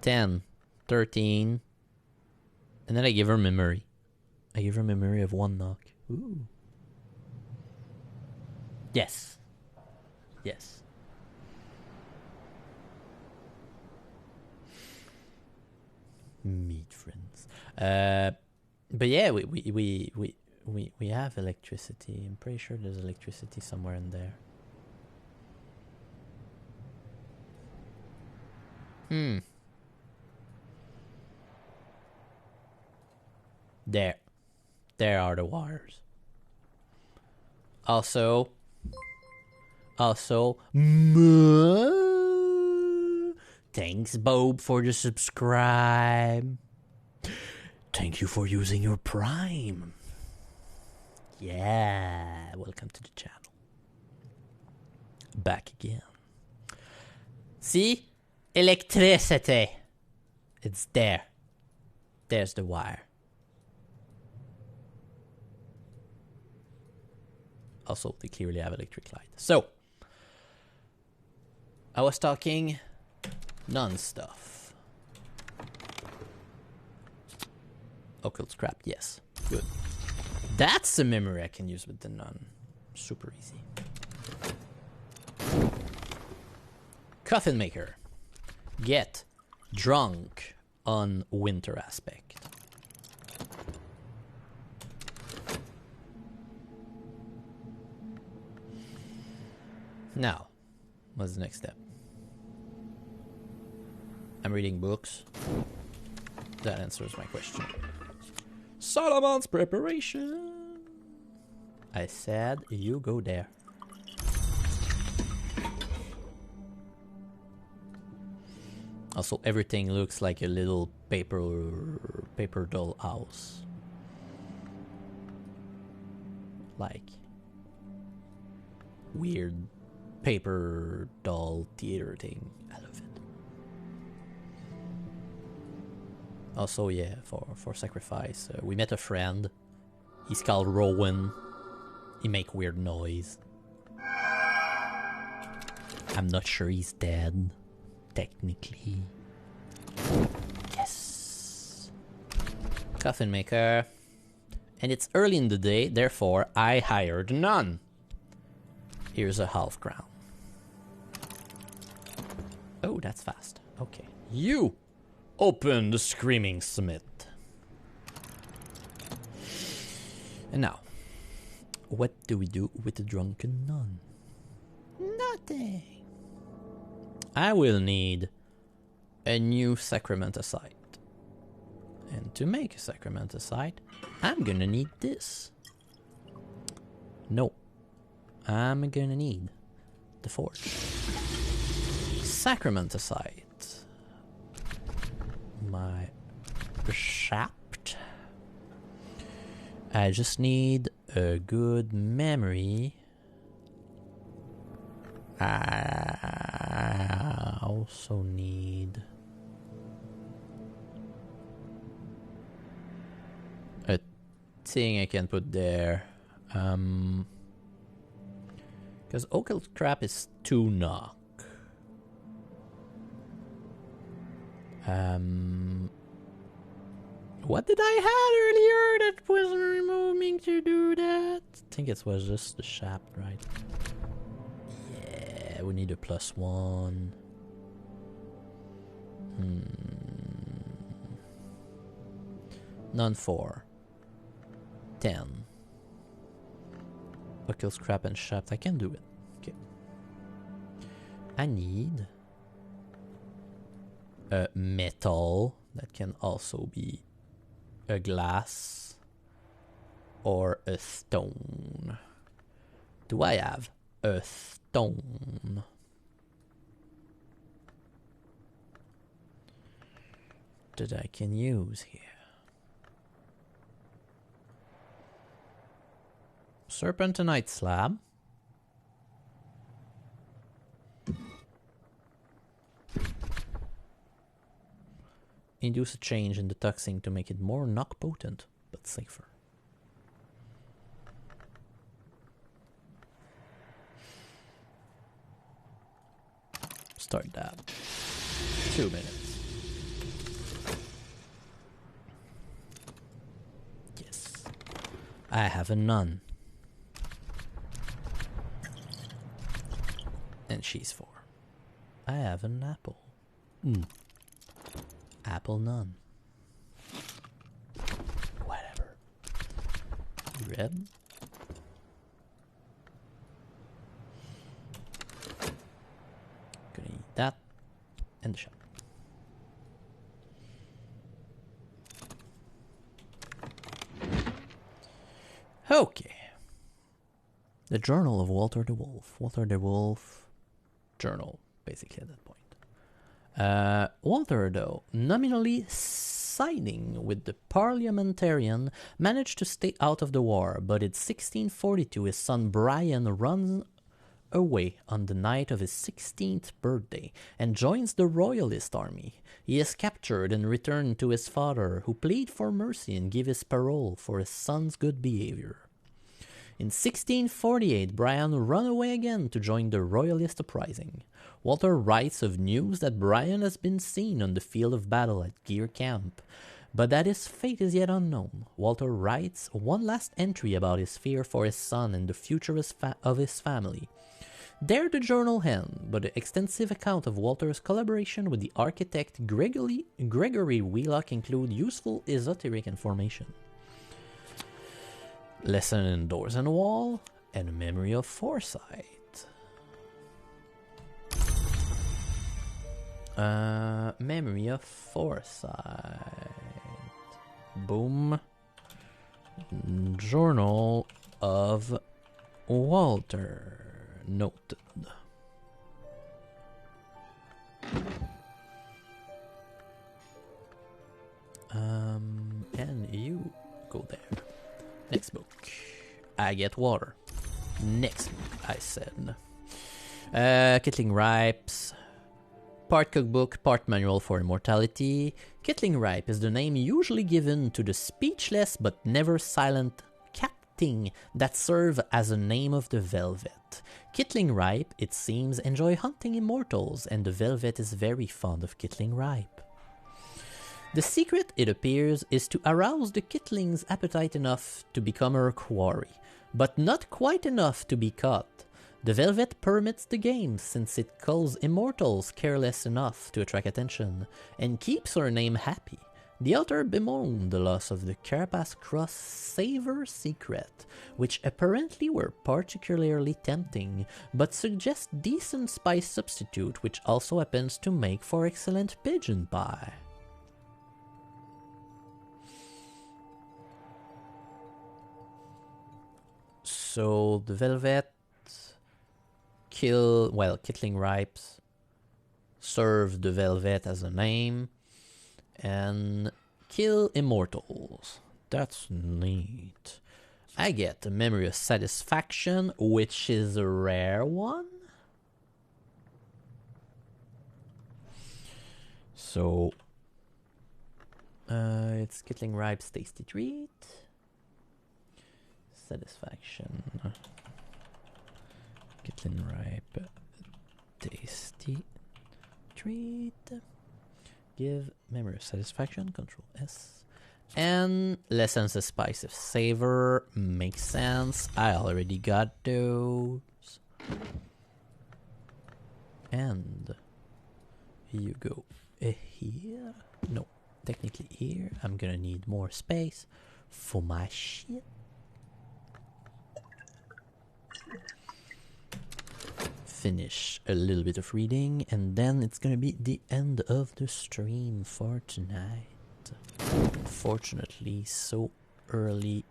$10, $13, and then I give her memory. I give her memory of 1 knock. Ooh. Yes. Yes. Meet friends. But yeah, we have electricity. I'm pretty sure there's electricity somewhere in there. There. There are the wires. Also, thanks, Bob, for the subscribe. Thank you for using your Prime. Yeah, welcome to the channel. Back again. See? Electricity. It's there. There's the wire. Also, they clearly have electric light. So, I was talking nun stuff. Occult scrap, yes. Good. That's a memory I can use with the nun. Super easy. Coffin maker. Get drunk on winter aspect. Now, what's the next step? I'm reading books. That answers my question. Solomon's preparation. I said you go there. Also, everything looks like a little paper doll house. Like weird paper doll theater thing. I love it. Also, yeah, for sacrifice, we met a friend. He's called Rowan. He make weird noise. I'm not sure he's dead, technically. Yes. Coffin maker. And it's early in the day, therefore I hired none. Here's a half crown. Oh, that's fast. Okay. You open the screaming smith. And now, what do we do with the drunken nun? Nothing. I will need a new sacramental site. And to make a sacramental site, I'm gonna need this. No. I'm gonna need the forge. Sacramenticite. My shaft. I just need a good memory. I also need a thing I can put there. Because Occult Scrap is 2 knock. What did I had earlier that was removing to do that? I think it was just the shaft, right? Yeah, we need a +1. None 4. 10. Occult Scrap and shaft. I can do it. Okay. I need a metal that can also be a glass or a stone. Do I have a stone? That I can use here? Serpentinite slab. Induce a change in the toxin to make it more knock potent, but safer. Start that. 2 minutes. Yes. I have a none. And she's 4. I have an apple. Apple none. Whatever. Red. Gonna eat that. And the shot. Okay. The Journal of Walter the Wolf. Walter the Wolf journal, basically, at that point. Walter, though, nominally siding with the parliamentarian, managed to stay out of the war, but in 1642 his son Brian runs away on the night of his 16th birthday and joins the royalist army. He is captured and returned to his father, who plead for mercy and give his parole for his son's good behavior. In 1648, Brian ran away again to join the royalist uprising. Walter writes of news that Brian has been seen on the field of battle at Gear Camp, but that his fate is yet unknown. Walter writes one last entry about his fear for his son and the future of his family. There the journal ends, but the extensive account of Walter's collaboration with the architect Gregory Wheelock include useful esoteric information. Lesson in Doors and Wall, and a Memory of Foresight. Memory of Foresight. Boom. Journal of Walter. Noted. And you go there. Next book. I get water. Next book, I said. Kittling Ripes. Part cookbook, part manual for immortality. Kittling Ripe is the name usually given to the speechless but never silent cat-thing that serve as a name of the velvet. Kittling Ripe, it seems, enjoy hunting immortals, and the velvet is very fond of Kittling Ripe. The secret, it appears, is to arouse the Kittling's appetite enough to become her quarry, but not quite enough to be caught. The velvet permits the game since it calls immortals careless enough to attract attention, and keeps her name happy. The author bemoaned the loss of the Carapace Cross Savor secret, which apparently were particularly tempting, but suggests decent spice substitute which also happens to make for excellent pigeon pie. So the velvet kittling ripes serve the Velvet as a name, and kill immortals. That's neat. I get a Memory of Satisfaction, which is a rare one. So, it's Kittling Ripe's Tasty Treat. Satisfaction. Kittling Ripe Tasty Treat. Give Memory of Satisfaction, Control S. And Lessons of Spice of Savor makes sense. I already got those. And here you go. Here? No, technically here. I'm gonna need more space for my shit. Finish a little bit of reading, and then it's gonna be the end of the stream for tonight. Fortunately, so early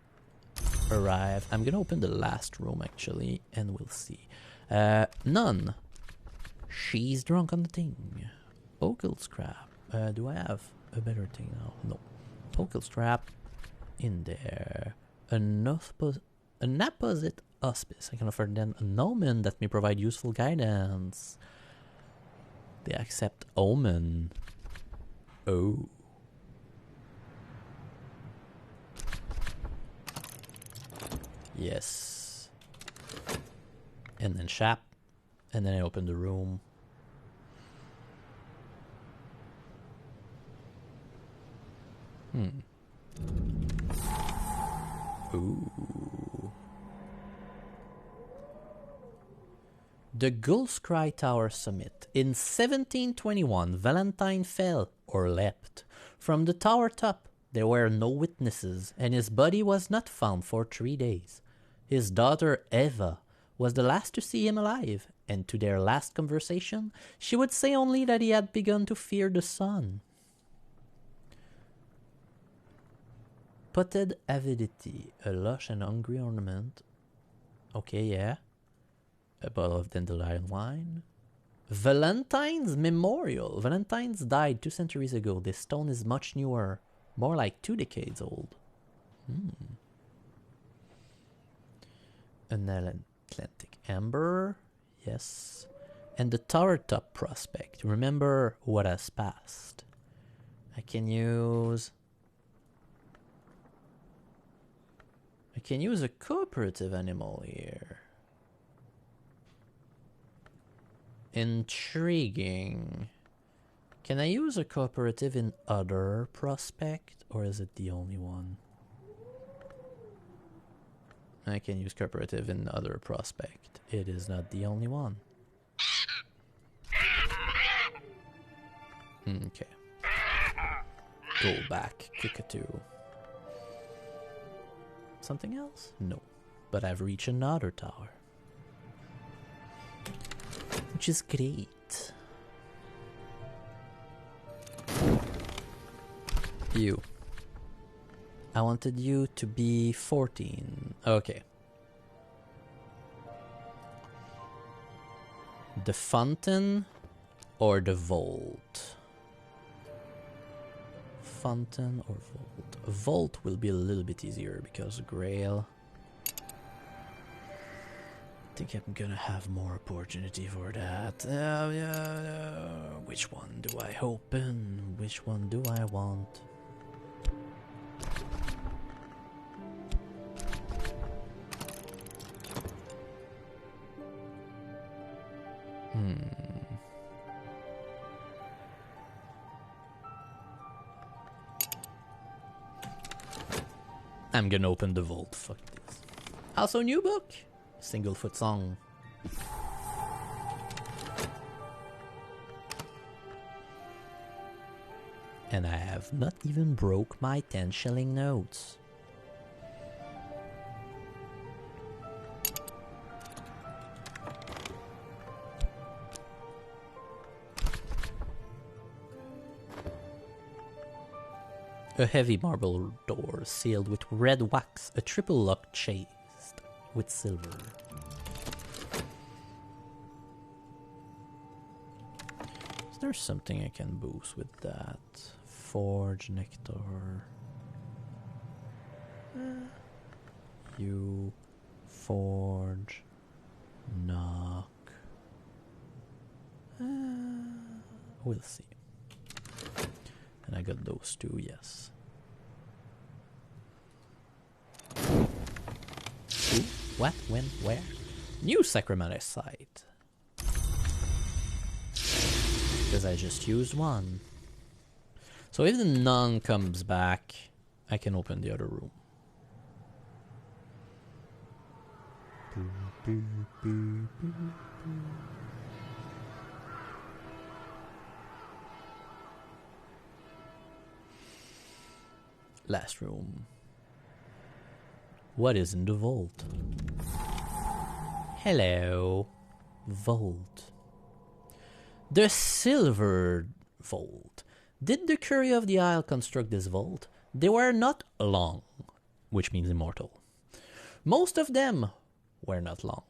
arrive. I'm gonna open the last room actually, and we'll see. None. She's drunk on the thing. Oakel scrap. Do I have a better thing now? No. Oakel scrap in there. An apposite auspice. I can offer them an omen that may provide useful guidance. They accept omen. Oh. Yes. And then shap. And then I open the room. Ooh. The Gulfscry Tower Summit. In 1721, Valentine fell, or leapt, from the tower top. There were no witnesses, and his body was not found for 3 days. His daughter, Eva, was the last to see him alive, and to their last conversation, she would say only that he had begun to fear the sun. Potted avidity, a lush and hungry ornament. Okay, yeah. A bottle of dandelion wine. Valentine's Memorial. Valentine's died 2 centuries ago. This stone is much newer. More like 2 decades old. An Atlantic Amber. Yes. And the Tower Top Prospect. Remember what has passed. I can use a cooperative animal here. Intriguing. Can I use a cooperative in other prospect, or is it the only one? I can use cooperative in other prospect. It is not the only one. Okay. Go back, Kickatoo. Something else? No. But I've reached another tower. Which is great. You. I wanted you to be 14. Okay. The fountain or the vault? Fountain or vault? A vault will be a little bit easier because Grail. I think I'm gonna have more opportunity for that. Which one do I open? Which one do I want? I'm gonna open the vault. Fuck this. Also, new book. Singlefoot Song. And I have not even broke my 10-shilling notes. A heavy marble door sealed with red wax, a triple lock chased with silver. there's something I can boost with that. Forge, Nectar. You forge, knock. We'll see. And I got those two, yes. Ooh, what? When? Where? New Sacramento site. Because I just used one. So if the nun comes back, I can open the other room. Last room. What is in the vault? Hello. Vault. The Silver Vault. Did the Curie of the Isle construct this vault? They were not long, which means immortal. Most of them were not long.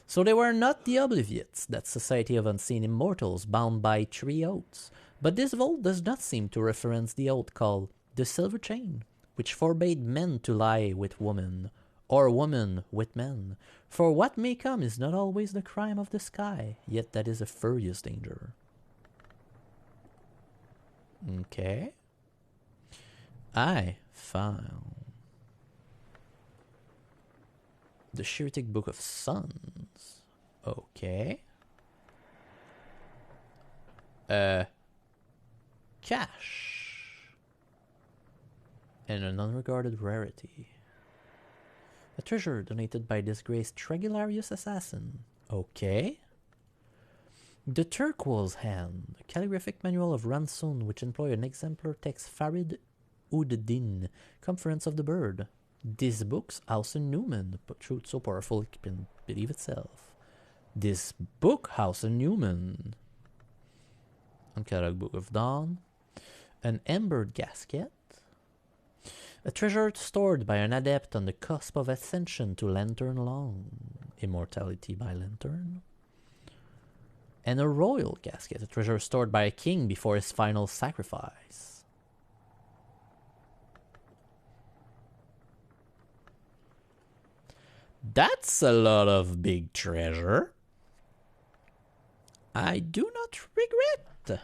So they were not the Obliviates, that society of unseen immortals bound by 3 oaths. But this vault does not seem to reference the oath called the Silver Chain, which forbade men to lie with women, or women with men. For what may come is not always the crime of the sky, yet that is a furious danger. Okay. I found the Shiritic Book of Suns. Okay. Cash. And an unregarded rarity. A treasure donated by disgraced Tregularius assassin. Okay. The Turquoise Hand, a calligraphic manual of Ranson which employ an exemplar text Farid Ud-Din, Conference of the Bird. This book's House Newman, but truth so powerful it can believe itself. This book, House Newman. Uncataloged Book of Dawn. An embered gasket. A treasure stored by an adept on the cusp of ascension to Lantern Long. Immortality by Lantern. And a royal casket, a treasure stored by a king before his final sacrifice. That's a lot of big treasure. I do not regret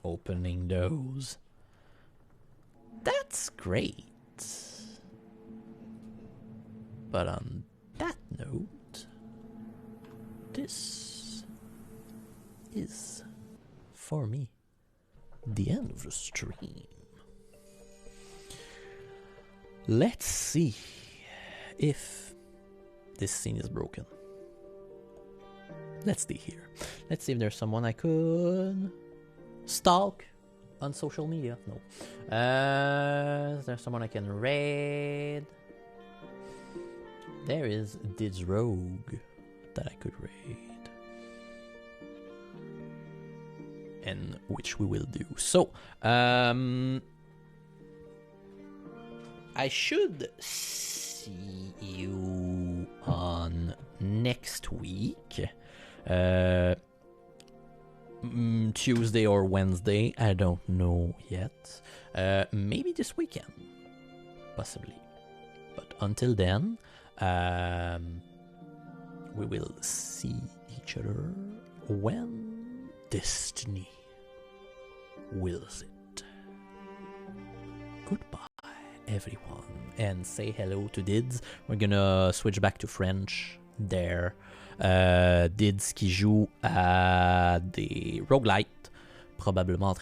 opening those. That's great. But on that note, this is, for me, the end of the stream. Let's see if this scene is broken. Let's see here. Let's see if there's someone I could stalk on social media. No. Is there someone I can raid? There is Did's Rogue that I could raid. And which we will do. So, I should see you on next week. Tuesday or Wednesday, I don't know yet. Maybe this weekend, possibly. But until then, we will see each other when destiny wills it. Goodbye, everyone, and say hello to Dids. We're gonna switch back to French there. Dids qui joue à des roguelites, probablement en